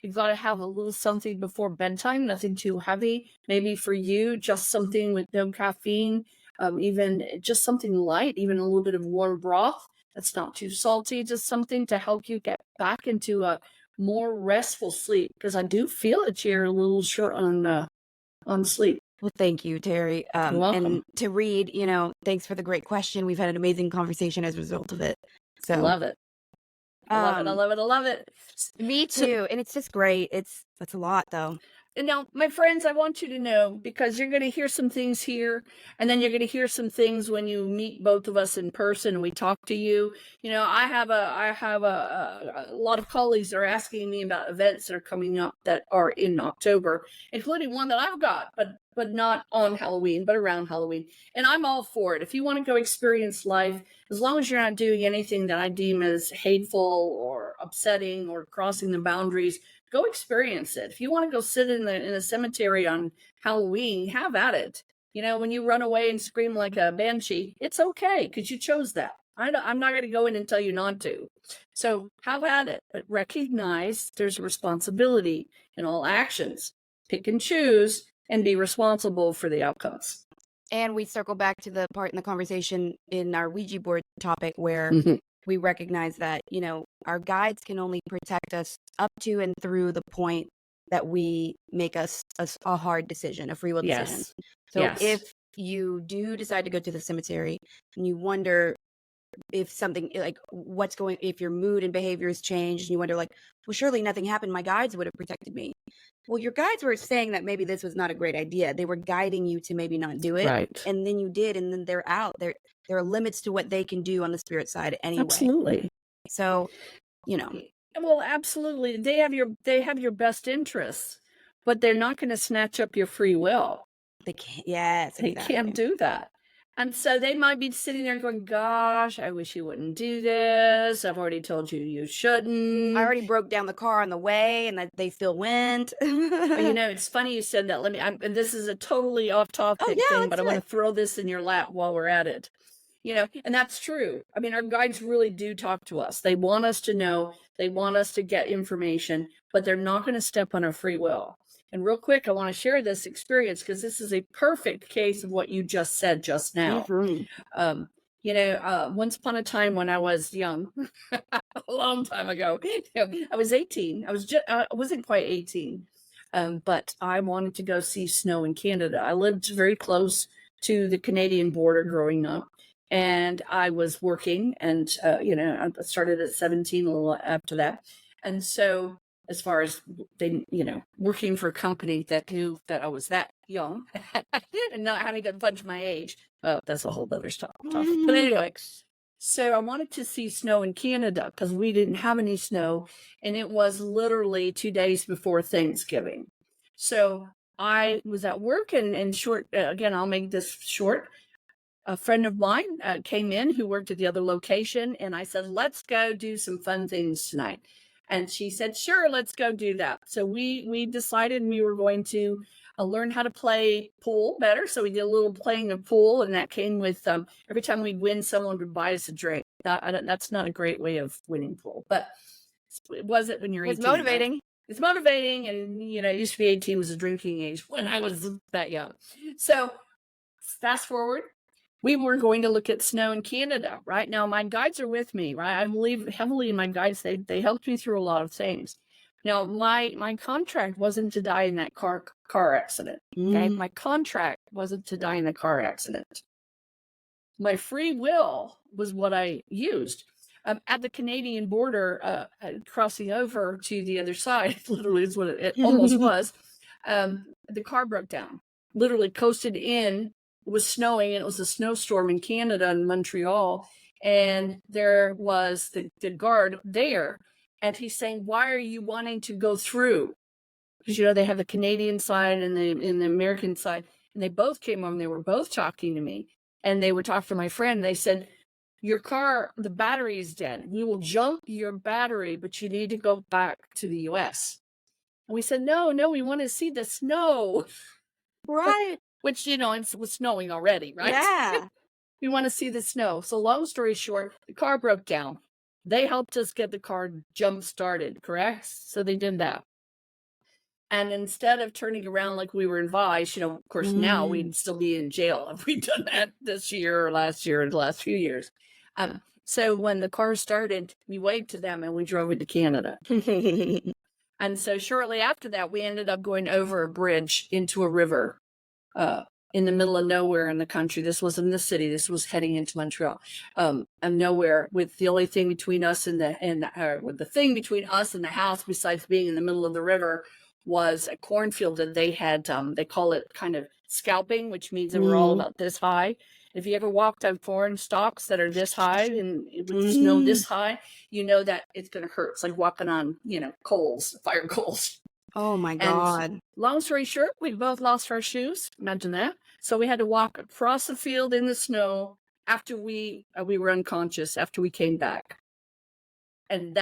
you've got to have a little something before bedtime, nothing too heavy. Maybe for you, just something with no caffeine, even just something light, even a little bit of warm broth that's not too salty, just something to help you get back into a more restful sleep. Because I do feel that you're a little short on sleep. Well, thank you, Terri. You're welcome. And to read, thanks for the great question. We've had an amazing conversation as a result of it. So Love it. I love it. I love it. I love it. Me too. And it's just great. That's a lot though. And now, my friends, I want you to know, because you're going to hear some things here, and then you're going to hear some things when you meet both of us in person and we talk to you. I have a lot of colleagues that are asking me about events that are coming up that are in October, including one that I've got, but not on Halloween, but around Halloween. And I'm all for it. If you want to go experience life, as long as you're not doing anything that I deem as hateful or upsetting or crossing the boundaries, go experience it. If you want to go sit in a cemetery on Halloween, have at it. You know, when you run away and scream like a banshee, it's okay because you chose that. I'm not going to go in and tell you not to. So have at it, but recognize there's a responsibility in all actions. Pick and choose and be responsible for the outcomes. And we circle back to the part in the conversation in our Ouija board topic where we recognize that, you know, our guides can only protect us up to and through the point that we make a hard decision, a free will decision. Yes. So Yes. if you do decide to go to the cemetery and you wonder if something like if your mood and behavior has changed and you wonder like, well, surely nothing happened. My guides would have protected me. Well, your guides were saying that maybe this was not a great idea. They were guiding you to maybe not do it. Right. And then you did, and then they're out. There are limits to what they can do on the spirit side anyway. Absolutely. So, you know. Well, absolutely. They have your best interests, but they're not going to snatch up your free will. They can't. Yes, They exactly. can't do that. And so they might be sitting there going, gosh, I wish you wouldn't do this. I've already told you you shouldn't. I already broke down the car on the way and that they still went. Well, you know, it's funny you said that. And this is a totally off topic thing, but I want to throw this in your lap while we're at it. You know, and that's true. I mean, our guides really do talk to us. They want us to know, they want us to get information, but they're not going to step on our free will. And real quick, I want to share this experience because this is a perfect case of what you just said just now. You know, once upon a time when I was young, a long time ago, I was 18. I wasn't quite 18, but I wanted to go see snow in Canada. I lived very close to the Canadian border growing up. And I was working and, you know, I started at 17, a little after that. And so as far as they, you know, working for a company that knew that I was that young and not having to punch my age. Oh, that's a whole other stuff. But anyway, so I wanted to see snow in Canada because we didn't have any snow. And it was literally 2 days before Thanksgiving. So I was at work and short, again, I'll make this short. A friend of mine came in who worked at the other location, and I said, let's go do some fun things tonight. And she said, sure, let's go do that. So we decided we were going to learn how to play pool better. So we did a little playing of pool, and that came with every time we'd win, someone would buy us a drink. That's not a great way of winning pool, but it wasn't when you're 18. It's motivating. Right? It's motivating, and, you know, it used to be 18 was a drinking age when I was that young. So fast forward. We were going to look at snow in Canada, right? Now, my guides are with me, right? I believe heavily in my guides. They helped me through a lot of things. Now, my contract wasn't to die in that car accident, okay? My contract wasn't to die in a car accident. My free will was what I used. At the Canadian border, crossing over to the other side, literally is what it almost was, the car broke down, literally coasted in. It was snowing, and it was a snowstorm in Canada and Montreal. And there was the guard there. And he's saying, why are you wanting to go through? Because, you know, they have the Canadian side and the American side. And they both came over. They were both talking to me. And they were talking to my friend. They said, your car, the battery is dead. We will jump your battery, but you need to go back to the U.S. And we said, no, we want to see the snow. Right. Which, you know, it was snowing already, right? Yeah. We want to see the snow. So long story short, the car broke down. They helped us get the car jump started, correct? So they did that. And instead of turning around like we were advised, you know, of course, now we'd still be in jail if we'd done that this year or last year or the last few years. So when the car started, we waved to them and we drove into Canada. And so shortly after that, we ended up going over a bridge into a river. In the middle of nowhere in the country. This wasn't in the city. This was heading into Montreal. And nowhere, with the only thing between us and the thing between us and the house, besides being in the middle of the river, was a cornfield that they had. They call it kind of scalping, which means they were all about this high. If you ever walked on corn stalks that are this high and with snow this high, you know that it's going to hurt. It's like walking on, you know, fire coals. Oh my God. And long story short, we both lost our shoes. Imagine that. So we had to walk across the field in the snow after we were unconscious after we came back. And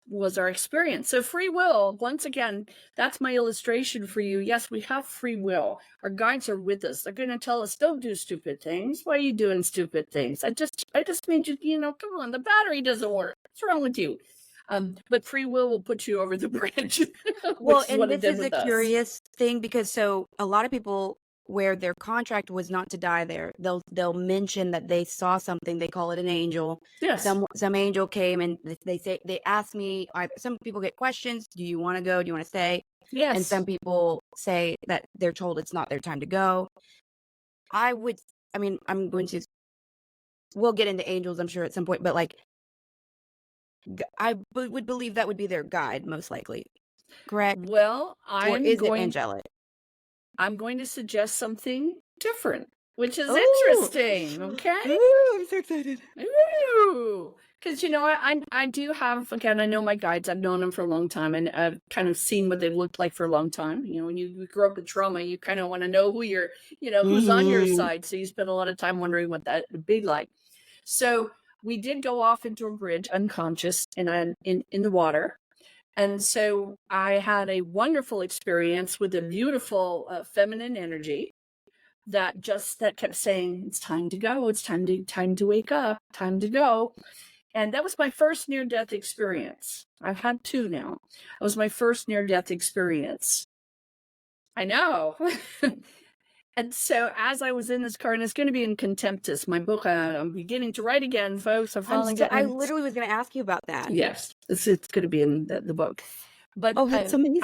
was our experience. So free will, once again, that's my illustration for you. Yes, we have free will. Our guides are with us. They're going to tell us, don't do stupid things. Why are you doing stupid things? I just made you, come on, the battery doesn't work. What's wrong with you? But free will put you over the bridge, Well, which is and what it this did is a with us. curious thing because so a lot of people where their contract was not to die there, they'll mention that they saw something, they call it an angel. Yes. Some angel came and they ask me, some people get questions, do you want to go? Do you want to stay? And Yes. some people say that they're told it's not their time to go. I'm going to, we'll get into angels, I'm sure at some point, but like, would believe that would be their guide, most likely. Correct? Well, Or is it angelic? I'm going to suggest something different, which is Oh, interesting. Okay. ooh, I'm so excited. Ooh, because I do have, again, I know my guides. I've known them for a long time, and I've kind of seen what they've looked like for a long time. When you grow up with trauma, you kind of want to know who's on your side. So you spend a lot of time wondering what that would be like. So we did go off into a bridge unconscious in the water. And so I had a wonderful experience with a beautiful feminine energy that kept saying, it's time to go. It's time to wake up, time to go. And that was my first near-death experience. I've had two now. It was my first near-death experience. I know. And so as I was in this car, and it's going to be in Contemptus, my book, I'm beginning to write again, folks. I literally was going to ask you about that. Yes, it's going to be in the book. But that's amazing.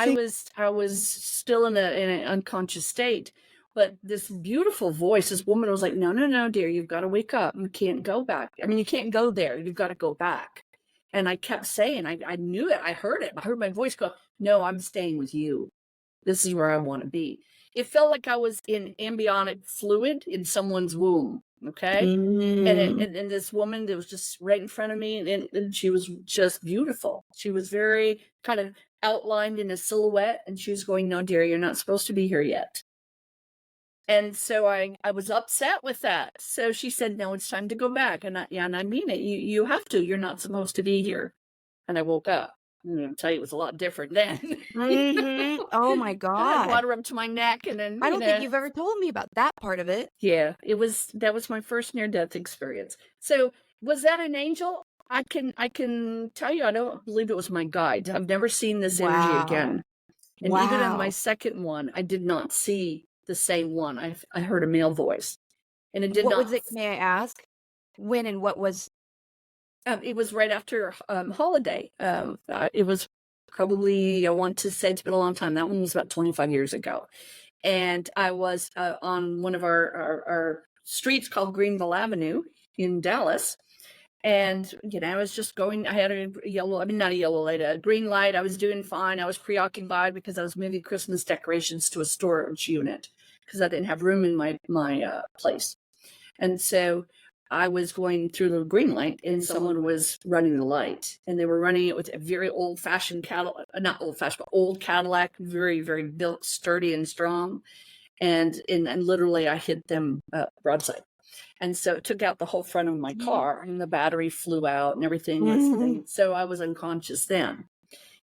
I was still in an unconscious state. But this beautiful voice, this woman was like, no, dear, you've got to wake up. You can't go back. I mean, you can't go there. You've got to go back. And I kept saying, I knew it. I heard it. I heard my voice go, no, I'm staying with you. This is where I want to be. It felt like I was in embryonic fluid in someone's womb. Okay. And this woman that was just right in front of me, and she was just beautiful. She was very kind of outlined in a silhouette, and she was going, no, dear, you're not supposed to be here yet. And so I was upset with that. So she said, no, it's time to go back. And I mean it. You have to. You're not supposed to be here. And I woke up. I'll tell you, it was a lot different then. Oh my I had God. water up to my neck, and then I don't think you've ever told me about that part of it. Yeah, that was my first near-death experience. So was that an angel? I can tell you, I don't believe it was my guide. I've never seen this energy again. And even in my second one, I did not see the same one. I heard a male voice, and it did What not. was it? May I ask? When and what was? It was right after holiday. It was probably, I want to say, it's been a long time. That one was about 25 years ago. And I was on one of our streets called Greenville Avenue in Dallas. And, I was just going, I had a green light. I was doing fine. I was preoccupied because I was moving Christmas decorations to a storage unit because I didn't have room in my place. And so I was going through the green light, and someone was running the light, and they were running it with a very old-fashioned Cadillac, not old-fashioned, but old Cadillac, very, very built, sturdy and strong. And literally I hit them broadside. And so it took out the whole front of my car, and the battery flew out and everything. So I was unconscious then.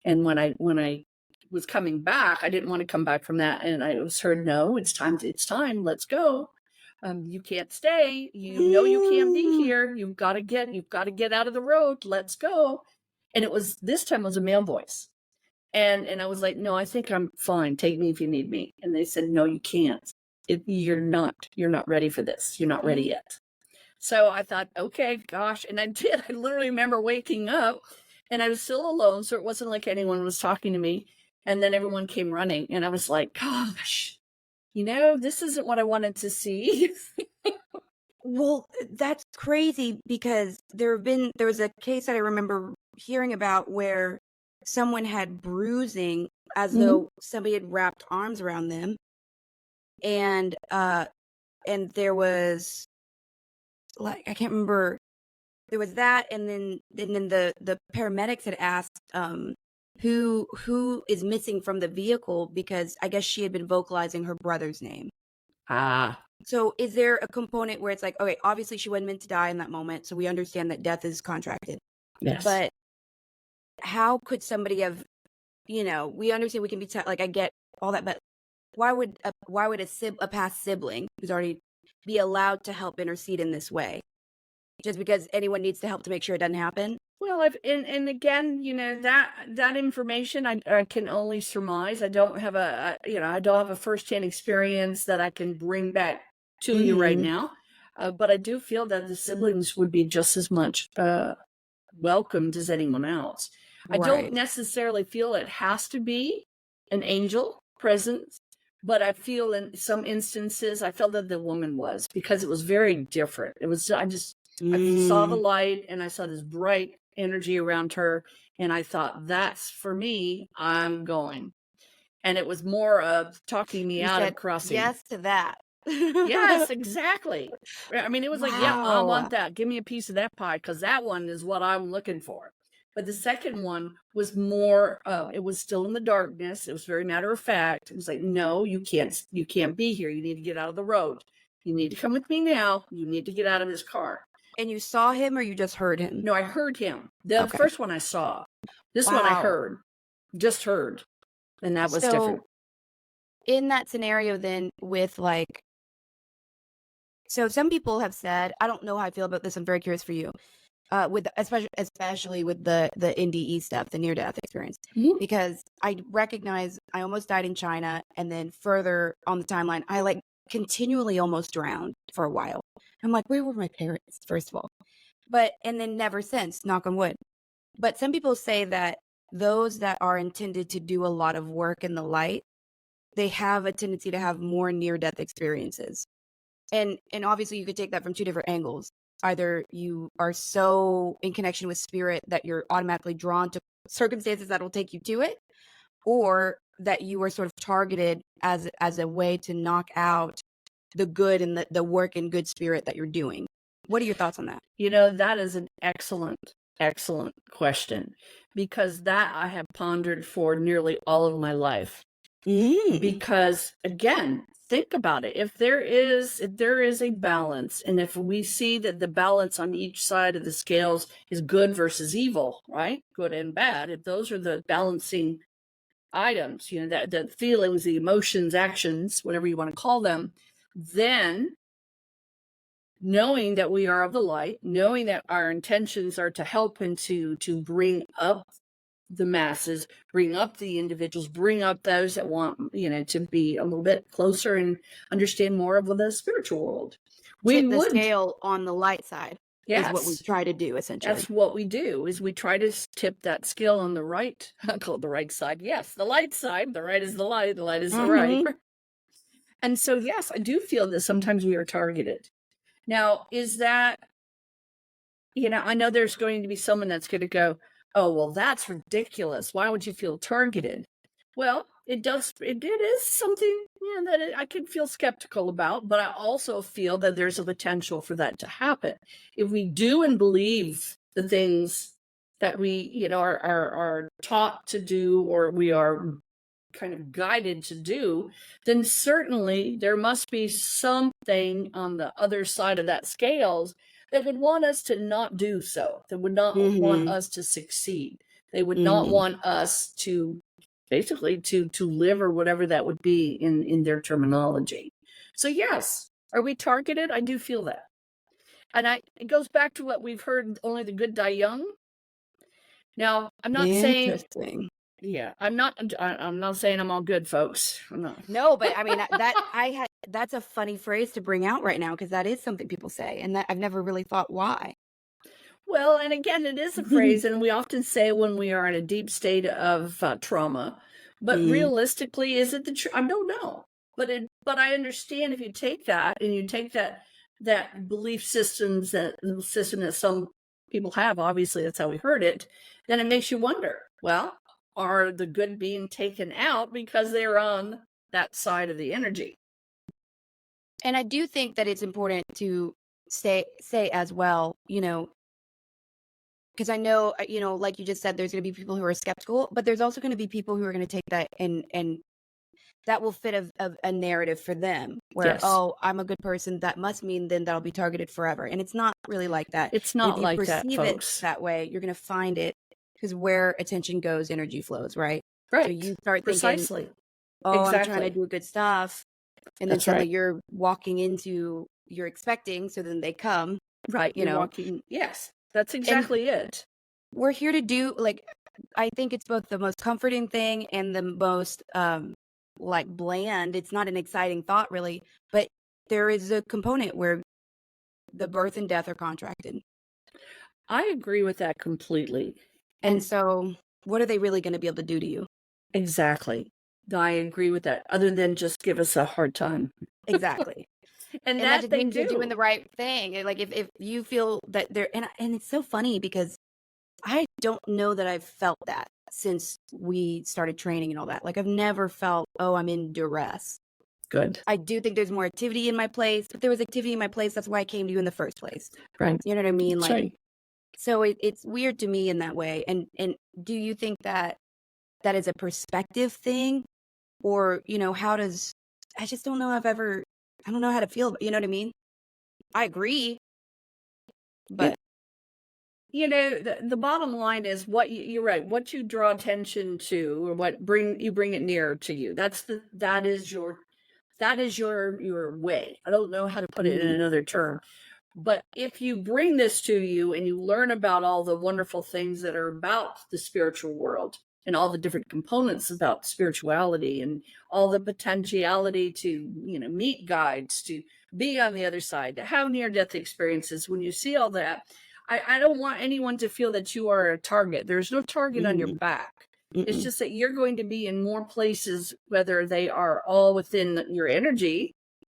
And when I was coming back, I didn't want to come back from that. And I was heard, no, it's time, let's go. You can't stay. You can't be here. You've got to get out of the road. Let's go. And this time it was a male voice. And I was like, no, I think I'm fine. Take me if you need me. And they said, no, you can't. You're not ready for this. You're not ready yet. So I thought, okay, gosh. And I did. I literally remember waking up, and I was still alone. So it wasn't like anyone was talking to me. And then everyone came running, and I was like, gosh, this isn't what I wanted to see. Well, that's crazy because there was a case that I remember hearing about where someone had bruising as though somebody had wrapped arms around them. And there was, like, I can't remember, there was that, and then the paramedics had asked who is missing from the vehicle, because I guess she had been vocalizing her brother's name. So is there a component where it's like, okay, obviously she wasn't meant to die in that moment, so we understand that death is contracted. Yes. But how could somebody have, we understand we can be like, I get all that, but why would a past sibling who's already be allowed to help intercede in this way? Just because anyone needs to help to make sure it doesn't happen? Well, and again, that information I can only surmise. I don't have I don't have a firsthand experience that I can bring back to you right now. But I do feel that the siblings would be just as much welcomed as anyone else. I don't Right. necessarily feel it has to be an angel presence, but I feel in some instances I felt that the woman was, because it was very different. It was I saw the light and I saw this bright energy around her, and I thought, that's for me, I'm going. And it was more of talking me You out of said crossing. yes to that. Yes, exactly. I mean, it was like, yep, I Wow. want that. Give me a piece of that pie, because that one is what I'm looking for. But the second one was more, it was still in the darkness. It was very matter of fact. It was like, no, you can't be here. You need to get out of the road. You need to come with me now. You need to get out of this car. And you saw him or you just heard him? No, I heard him. The Okay. first one I saw. This one I Wow. heard. Just heard. And that was different. In that scenario then, with like, so some people have said, I don't know how I feel about this, I'm very curious for you, with especially with the NDE stuff, the near death experience, Mhm. because I recognize I almost died in China, and then further on the timeline, I like continually almost drowned for a while. I'm like, where were my parents, first of all? And then never since, knock on wood. But some people say that those that are intended to do a lot of work in the light, they have a tendency to have more near death experiences. And obviously you could take that from two different angles. Either you are so in connection with spirit that you're automatically drawn to circumstances that will take you to it, or that you are sort of targeted as a way to knock out the good and the work and good spirit that you're doing. What are your thoughts on that? That is an excellent, excellent question, because that I have pondered for nearly all of my life. Because again, think about it. If there is a balance, and if we see that the balance on each side of the scales is good versus evil, right? Good and bad, if those are the balancing items, that the feelings, the emotions, actions, whatever you want to call them, then knowing that we are of the light, knowing that our intentions are to help and to bring up the masses, bring up the individuals, bring up those that want, to be a little bit closer and understand more of the spiritual world. We Tip the would scale on the light side. Is what we Yes, try to do, essentially. that's what we do, is we try to tip that scale on the right. I call it the right side. Yes, the light side. The right is the light is the right. And so, yes, I do feel that sometimes we are targeted. Now, is that, I know there's going to be someone that's going to go, oh, well, that's ridiculous. Why would you feel targeted? Well, it is something, that I can feel skeptical about, but I also feel that there's a potential for that to happen. If we do and believe the things that we, are taught to do, or we are kind of guided to do, then certainly there must be something on the other side of that scales that would want us to not do so, that would not want us to succeed. They would not want us to basically to live, or whatever that would be in their terminology. So yes, are we targeted? I do feel that. And it goes back to what we've heard, only the good die young. Now, I'm not saying, yeah, I'm not saying I'm all good, folks. No, but I mean that's a funny phrase to bring out right now, because that is something people say, and that I've never really thought why. Well, and again, it is a phrase, and we often say when we are in a deep state of trauma. But realistically, is it the truth? I don't know. But I understand, if you take that and you take that belief system that some people have, obviously that's how we heard it, then it makes you wonder, well, are the good being taken out because they're on that side of the energy? And I do think that it's important to say as well, because I know, like you just said, there's going to be people who are skeptical, but there's also going to be people who are going to take that and that will fit a narrative for them, where, Yes. oh, I'm a good person, that must mean then that'll be targeted forever. And it's not really like that. It's not like that, if you perceive it folks. that way, you're going to find it because where attention goes, energy flows, right? So Right. you start thinking, Precisely. oh, I'm trying to Exactly. do good stuff. And then That's suddenly right. you're walking into, you're expecting, so then they come, Right. you You're know. walking. Yes, that's And exactly it. we're here to do, like, I think it's both the most comforting thing and the most, like, bland. It's not an exciting thought, really, but there is a component where the birth and death are contracted. I agree with that completely. And so, what are they really going to be able to do to you? Exactly. I agree with that. Other than just give us a hard time. Exactly. And And that that just they means you're doing do. the right thing. And, like, if you feel that they're, and it's so funny because I don't know that I've felt that since we started training and all that. Like, I've never felt, oh, I'm in duress. Good. I do think there's more activity in my place, but there was activity in my place. That's why I came to you in the first place. Right. You know what I mean? That's Like, right. so it's weird to me in that way. And do you think that that is a perspective thing, or how does? I just don't know. I don't know how to feel. You know what I mean? I agree, but The bottom line is what you're right. What you draw attention to, or what bring it nearer to you. That is your way. I don't know how to put it in another term. But if you bring this to you and you learn about all the wonderful things that are about the spiritual world and all the different components about spirituality and all the potentiality to, meet guides, to be on the other side, to have near-death experiences, when you see all that, I don't want anyone to feel that you are a target. There's no target on your back. It's just that you're going to be in more places, whether they are all within your energy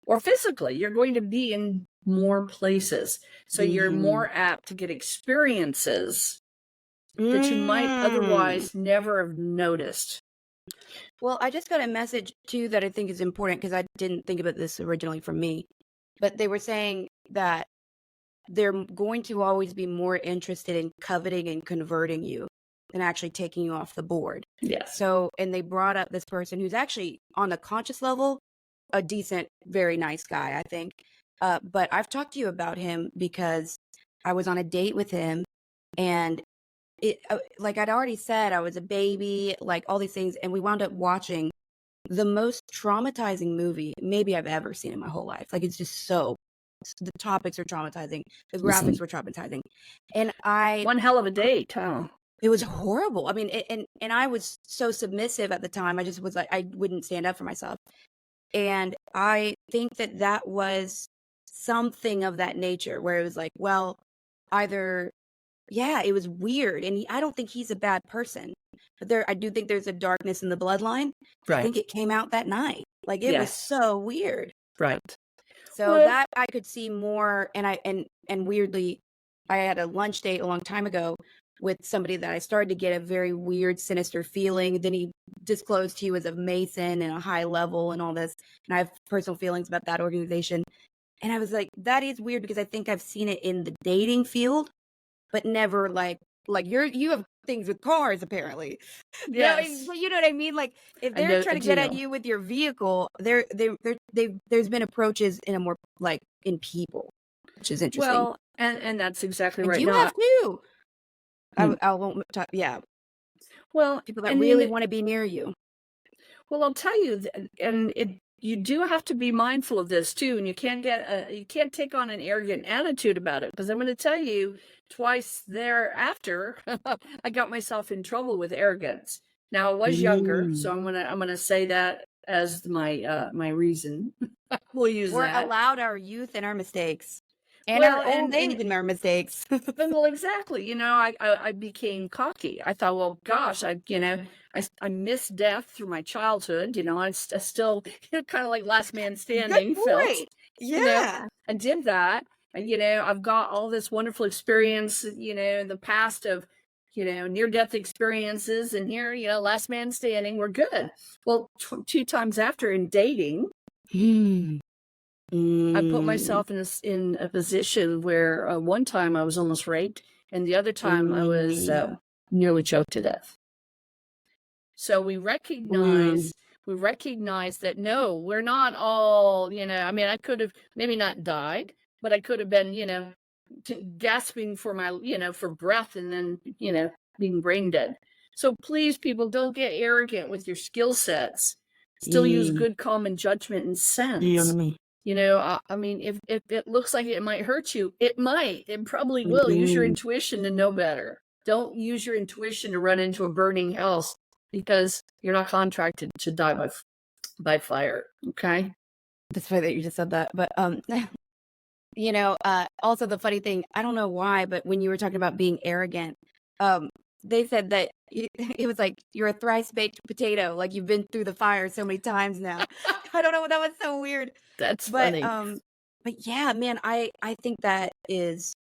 or physically. You're going to be in more places. So you're more apt to get experiences that you might otherwise never have noticed. Well, I just got a message too that I think is important because I didn't think about this originally from me, but they were saying that they're going to always be more interested in coveting and converting you than actually taking you off the board. Yes. So, and they brought up this person who's actually on the conscious level, a decent, very nice guy, I think. But I've talked to you about him because I was on a date with him, and like I'd already said, I was a baby, like all these things, and we wound up watching the most traumatizing movie maybe I've ever seen in my whole life. Like, it's just the topics are traumatizing, the graphics were traumatizing, and one hell of a date, huh? it was horrible. I mean, and I was so submissive at the time. I just was like, I wouldn't stand up for myself. And I think that was something of that nature where it was like, well, either, yeah, it was weird. And I don't think he's a bad person, but I do think there's a darkness in the bloodline. I think it came out that night. Like, it was so weird. Right. So that I could see more. And weirdly, I had a lunch date a long time ago with somebody that I started to get a very weird, sinister feeling. Then he disclosed he was a Mason and a high level and all this. And I have personal feelings about that organization. And I was like, that is weird because I think I've seen it in the dating field, but never like you have things with cars apparently. Yes. No, you know what I mean? Like, if they're trying to get at you with your vehicle, there's been approaches in a more like in people, which is interesting. Well, and that's exactly and right. you have too. I won't talk. Yeah. Well, People that really want to be near you. Well, I'll tell you, you do have to be mindful of this too, and you can't take on an arrogant attitude about it, because I'm going to tell you, twice thereafter, I got myself in trouble with arrogance. Now I was younger, so I'm gonna say that as my reason. We'll use We're that. allowed our youth and our mistakes. And our old age and our mistakes. Well, exactly. I became cocky. I thought, well, gosh, I missed death through my childhood. I still, kind of like last man standing. Felt, yeah. I did that. And, I've got all this wonderful experience, in the past of, near-death experiences. And here, last man standing, we're good. Well, 2 times after in dating, I put myself in a position where one time I was almost raped, and the other time I was nearly choked to death. So we recognize that no, we're not all, I mean, I could have maybe not died, but I could have been, gasping for my, for breath, and then, being brain dead. So please, people, don't get arrogant with your skill sets. Still use good common judgment and sense. You know, I mean, if it looks like it might hurt you, it might. It probably will. Use your intuition to know better. Don't use your intuition to run into a burning house, because you're not contracted to die by fire. Okay. That's funny that you just said that. But you know, also the funny thing, I don't know why, but when you were talking about being arrogant, they said that it was like you're a thrice baked potato, like you've been through the fire so many times now. I don't know, that was so weird. That's But funny. but yeah, man, I think that is,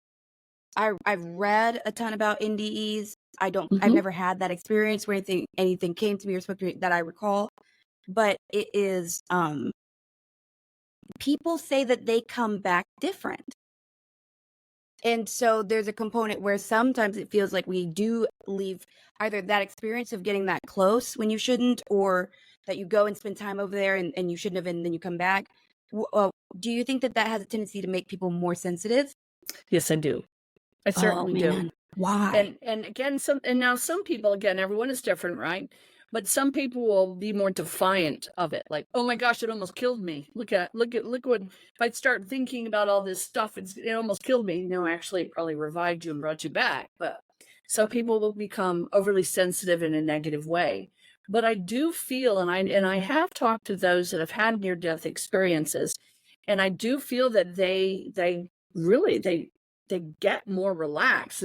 I've read a ton about NDEs. I've Mhm. never had that experience where anything came to me or spoke to me that I recall. But it is, people say that they come back different. And so there's a component where sometimes it feels like we do leave either that experience of getting that close when you shouldn't, or that you go and spend time over there and you shouldn't have, and then you come back. Do you think that that has a tendency to make people more sensitive? Yes, I do. I certainly do. Why? And again, now some people, again, everyone is different, right? But some people will be more defiant of it. Like, oh my gosh, it almost killed me. Look what, if I start thinking about all this stuff, it almost killed me. You know, actually it probably revived you and brought you back. But some people will become overly sensitive in a negative way. But I do feel, and I have talked to those that have had near-death experiences, and I do feel that they really they get more relaxed.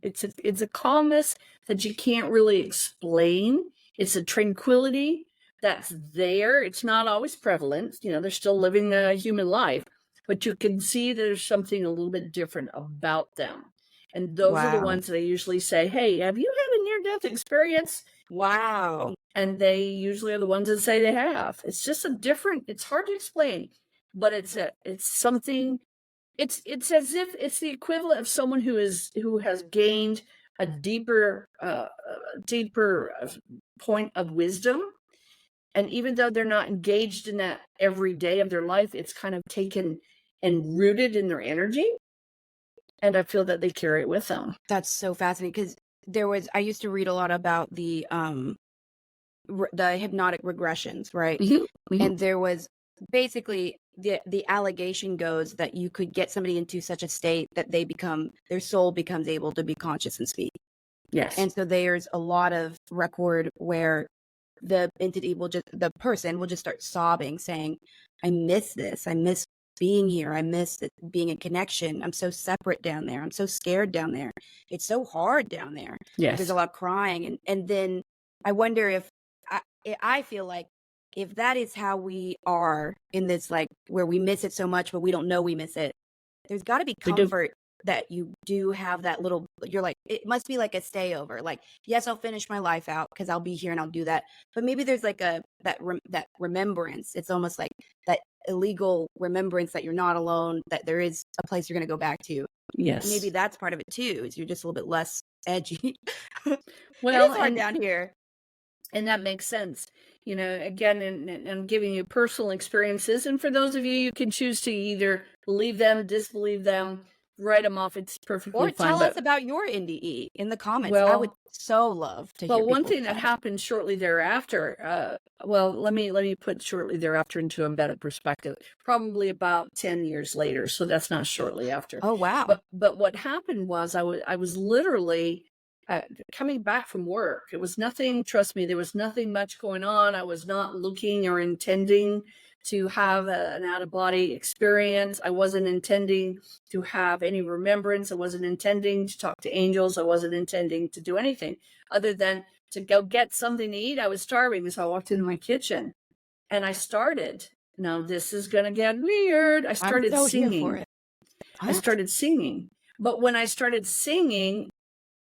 It's a calmness that you can't really explain. It's a tranquility that's there. It's not always prevalent. You know, they're still living a human life, but you can see there's something a little bit different about them. And those are the Wow. ones that I usually say, hey, have you had a near-death experience? Wow. And they usually are the ones that say they have. It's just it's hard to explain, but it's something. It's as if it's the equivalent of someone who has gained a deeper point of wisdom, and even though they're not engaged in that every day of their life, it's kind of taken and rooted in their energy, and I feel that they carry it with them. That's so fascinating, because I used to read a lot about the hypnotic regressions, right? Mm-hmm. Mm-hmm. And there was basically the allegation goes that you could get somebody into such a state that their soul becomes able to be conscious and speak. Yes. And so there's a lot of record where the person will just start sobbing, saying, I miss this. I miss being here. I miss being in connection. I'm so separate down there. I'm so scared down there. It's so hard down there. Yes. There's a lot of crying. And then I wonder if I feel like if that is how we are in this, like, where we miss it so much, but we don't know we miss it, there's got to be comfort that you do have that little, you're like, it must be like a stayover. Like, yes, I'll finish my life out because I'll be here and I'll do that. But maybe there's like that remembrance. It's almost like that illegal remembrance that you're not alone, that there is a place you're going to go back to. Yes. Maybe that's part of it too, is you're just a little bit less edgy. Well, it is hard down here. And that makes sense. You know, again, and I'm giving you personal experiences. And for those of you, you can choose to either believe them, disbelieve them, write them off. It's perfectly fine. Or tell us about your NDE in the comments. I would so love to hear. Well, one thing that happened shortly thereafter, let me put shortly thereafter into a better perspective. Probably about 10 years later. So that's not shortly after. Oh, wow. But what happened was I was literally coming back from work. It was nothing, trust me, there was nothing much going on. I was not looking or intending to have an out-of-body experience. I wasn't intending to have any remembrance. I wasn't intending to talk to angels. I wasn't intending to do anything other than to go get something to eat. I was starving, so I walked into my kitchen and I started. Now, this is going to get weird. I started singing. I started singing. But when I started singing,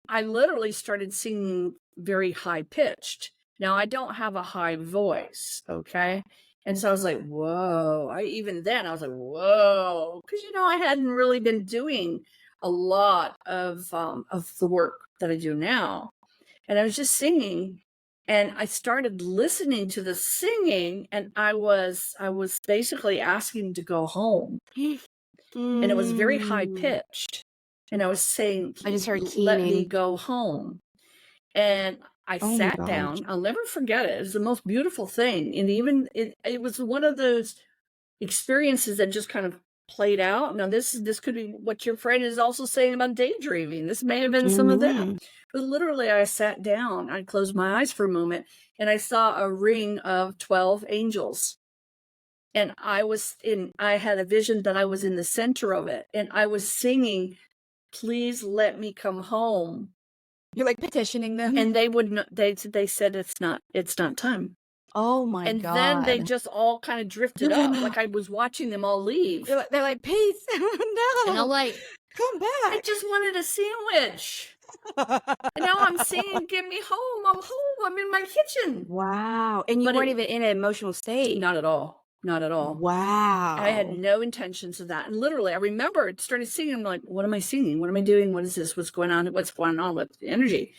I literally started singing very high pitched. Now, I don't have a high voice, okay? And so I was like, whoa. Even then, I was like, whoa. Because, you know, I hadn't really been doing a lot of the work that I do now. And I was just singing. And I started listening to the singing. And I was basically asking to go home. And it was very high pitched. And I was saying, I just heard keening. Let me go home. And I Oh my sat gosh. down. I'll never forget it. It was the most beautiful thing. And even it was one of those experiences that just kind of played out. Now this could be what your friend is also saying about daydreaming. This may have been some of that. Mhm. But literally I sat down, I closed my eyes for a moment, and I saw a ring of 12 angels. And I had a vision that I was in the center of it, and I was singing, "Please let me come home." You're like petitioning them. And they would not, they said it's not time. Oh my And then they God. just all kind of drifted up, like I was watching them all leave. They're like, peace. And I'm No, like, come I back. just wanted a sandwich. And now I'm singing, "Get me home. I'm home. I'm in my kitchen." Wow. And you But weren't it, even in an emotional state. not at all. Not at all. I had Wow. no intentions of that. And literally, I remember it started singing. I'm like, what am I singing? What am I doing? What is this? What's going on? What's going on with the energy?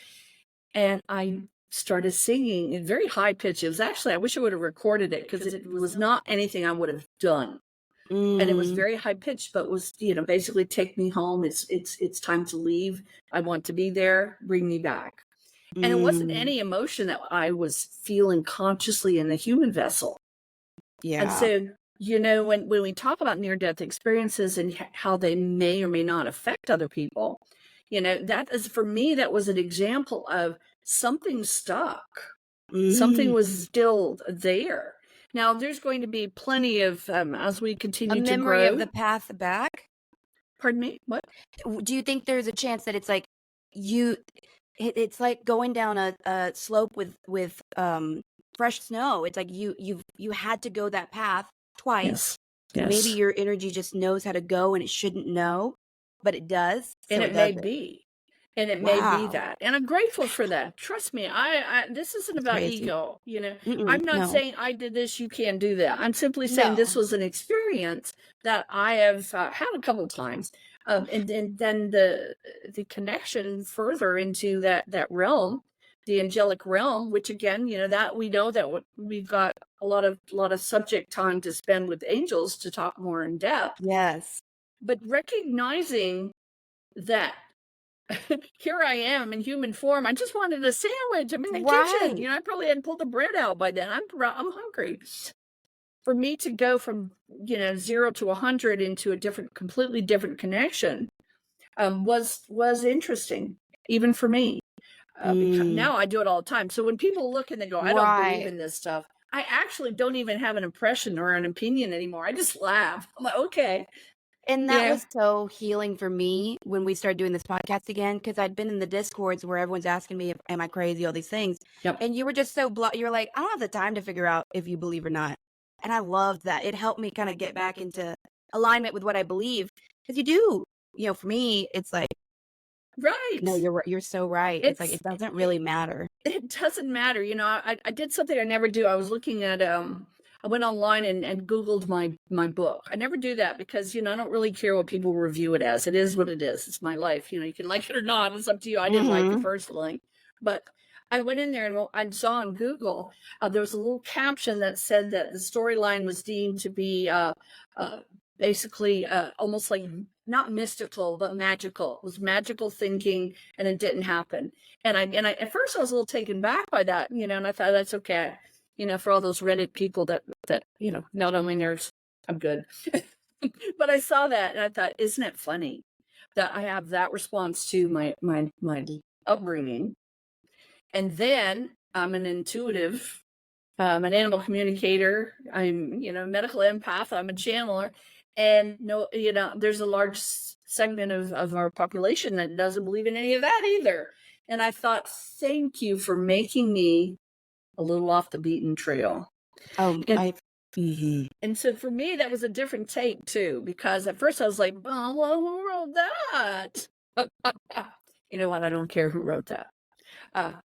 And I started singing in very high pitch. It was actually, I wish I would have recorded it because it was not anything I would have done. And it was Mm. very high pitched, but was, basically, "Take me home. It's time to leave. I want to be there. Bring me back." And it wasn't Mm. any emotion that I was feeling consciously in the human vessel. And Yeah. so, when we talk about near-death experiences and how they may or may not affect other people, that is, for me, that was an example of something stuck. Something Mm. was still there. Now, there's going to be plenty of, as we A continue to memory of grow. the path back. Pardon me? What? Do you think there's a chance that it's like you it's like going down a slope with fresh snow? It's like you had to go that path twice. Yes. Maybe Yes. your energy just knows how to go and it shouldn't know, but it does. So And it it does may it. be. And it may be Wow. that. And I'm grateful for that. Trust me, this isn't That's about crazy. ego. Mm-mm, I'm not no. saying I did this, you can't do that. I'm simply saying this No. was an experience that I have had a couple of times. And then the connection further into that realm, the angelic realm, which again, that we know that we've got a lot of subject time to spend with angels to talk more in depth. Yes. But recognizing that here I am in human form. I just wanted a sandwich. I'm in the kitchen. Right. I probably hadn't pulled the bread out by then. I'm hungry. For me to go from 0 to 100 into a completely different connection, was interesting, even for me. Because Mm. now I do it all the time. So when people look and they go, "I don't believe Right. in this stuff," I actually don't even have an impression or an opinion anymore. I just laugh. I'm like, okay, And that yeah, was so healing for me when we started doing this podcast again, because I'd been in the discords where everyone's asking me, am I crazy, all these things. yep, And you were just so you're like, I don't have the time to figure out if you believe or not. And I loved that. It helped me kind of get back into alignment with what I believe. Because you do, for me, it's like, no, right. you're so right. It's like, It's it doesn't really matter. It doesn't matter. I did something I never do. I was looking at I went online and Googled my book. I never do that because, I don't really care what people review it as. It is what it is. It's my life. You can like it or not. It's up to you. I didn't like it Mm-hmm. personally. But I went in there and I saw on Google, there was a little caption that said that the storyline was deemed to be basically almost like not mystical, but magical. It was magical thinking and it didn't happen. And I at first I was a little taken back by that, and I thought that's okay, for all those Reddit people that not on my nerves. I'm good. But I saw that and I thought, isn't it funny that I have that response to my upbringing, and then I'm an intuitive, an animal communicator. I'm medical empath. I'm a channeler, and no, there's a large segment of our population that doesn't believe in any of that either. And I thought, thank you for making me a little off the beaten trail. Oh, And, mhm. and so for me, that was a different take too, because at first I was like, oh, well, who wrote that? You know what? I don't care who wrote that.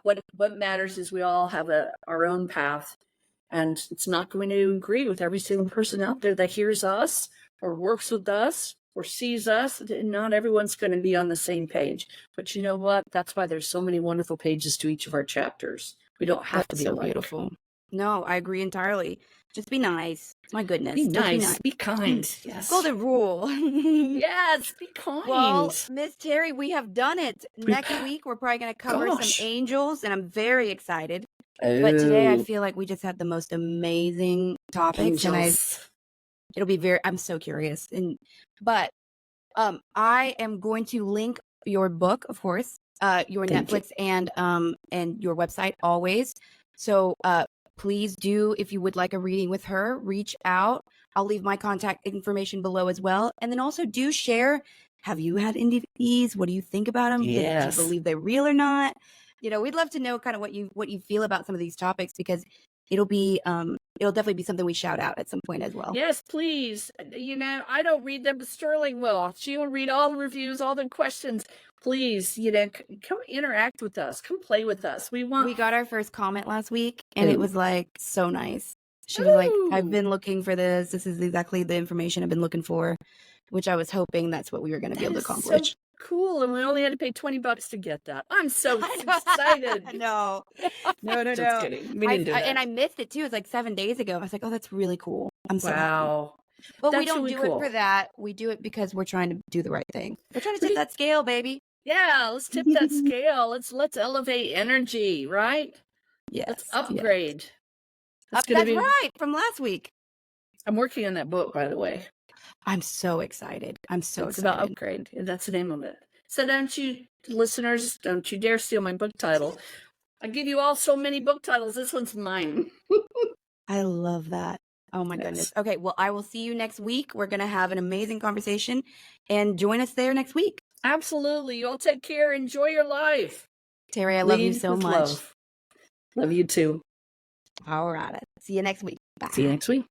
What matters is we all have our own path, and it's not going to agree with every single person out there that hears us or works with us or sees us. Not everyone's going to be on the same page. But you know what? That's why there's so many wonderful pages to each of our chapters. We don't have to That's be so alike. beautiful. No, I agree entirely. Just be nice. My goodness. Be Just be nice. nice. Be kind. Yes. Golden rule. Yes. Be kind. Well, Miss Terri, we have done it. Next week, we're probably going to cover some Gosh. angels, and I'm very excited. But today, I Oh, feel like we just had the most amazing topics, and angels. it'll be very. I'm so curious, but I am going to link your book, of course, your Thank you. Netflix and your website always. So please do, if you would like a reading with her, reach out. I'll leave my contact information below as well, and then also do share. Have you had NDEs? What do you think about them? Do you Yes. believe they're real or not? You know, we'd love to know kind of what you feel about some of these topics, because it'll definitely be something we shout out at some point as well. Yes, please. You know, I don't read them, but Sterling will. She will read all the reviews, all the questions. Please, you know, come interact with us. Come play with us. We got our first comment last week, and it Ooh. was like so nice. She was like, I've Ooh. been looking for this. This is exactly the information I've been looking for, which I was hoping that's what we were going to be able to accomplish. So cool. And we only had to pay $20 to get that. I'm so excited. No. Just kidding. We didn't do that. And I missed it too. It was like 7 days ago. I was like, oh, that's really cool. I'm so happy. Wow. But That's we don't really do cool. it for that. We do it because we're trying to do the right thing. We're trying to tip that scale, baby. Yeah, let's tip that scale. Let's elevate energy, right? Yes. Let's upgrade. Yes. That's right, from last week. I'm working on that book, by the way. I'm so excited. It's about upgrade. That's the name of it. So don't you, listeners, don't you dare steal my book title. I give you all so many book titles. This one's mine. I love that. Oh my goodness. Okay, well, I will see you next week. We're going to have an amazing conversation, and join us there next week. Absolutely. You all take care. Enjoy your life. Terri, I love you so much. Love you too. All right. See you next week. Bye. See you next week.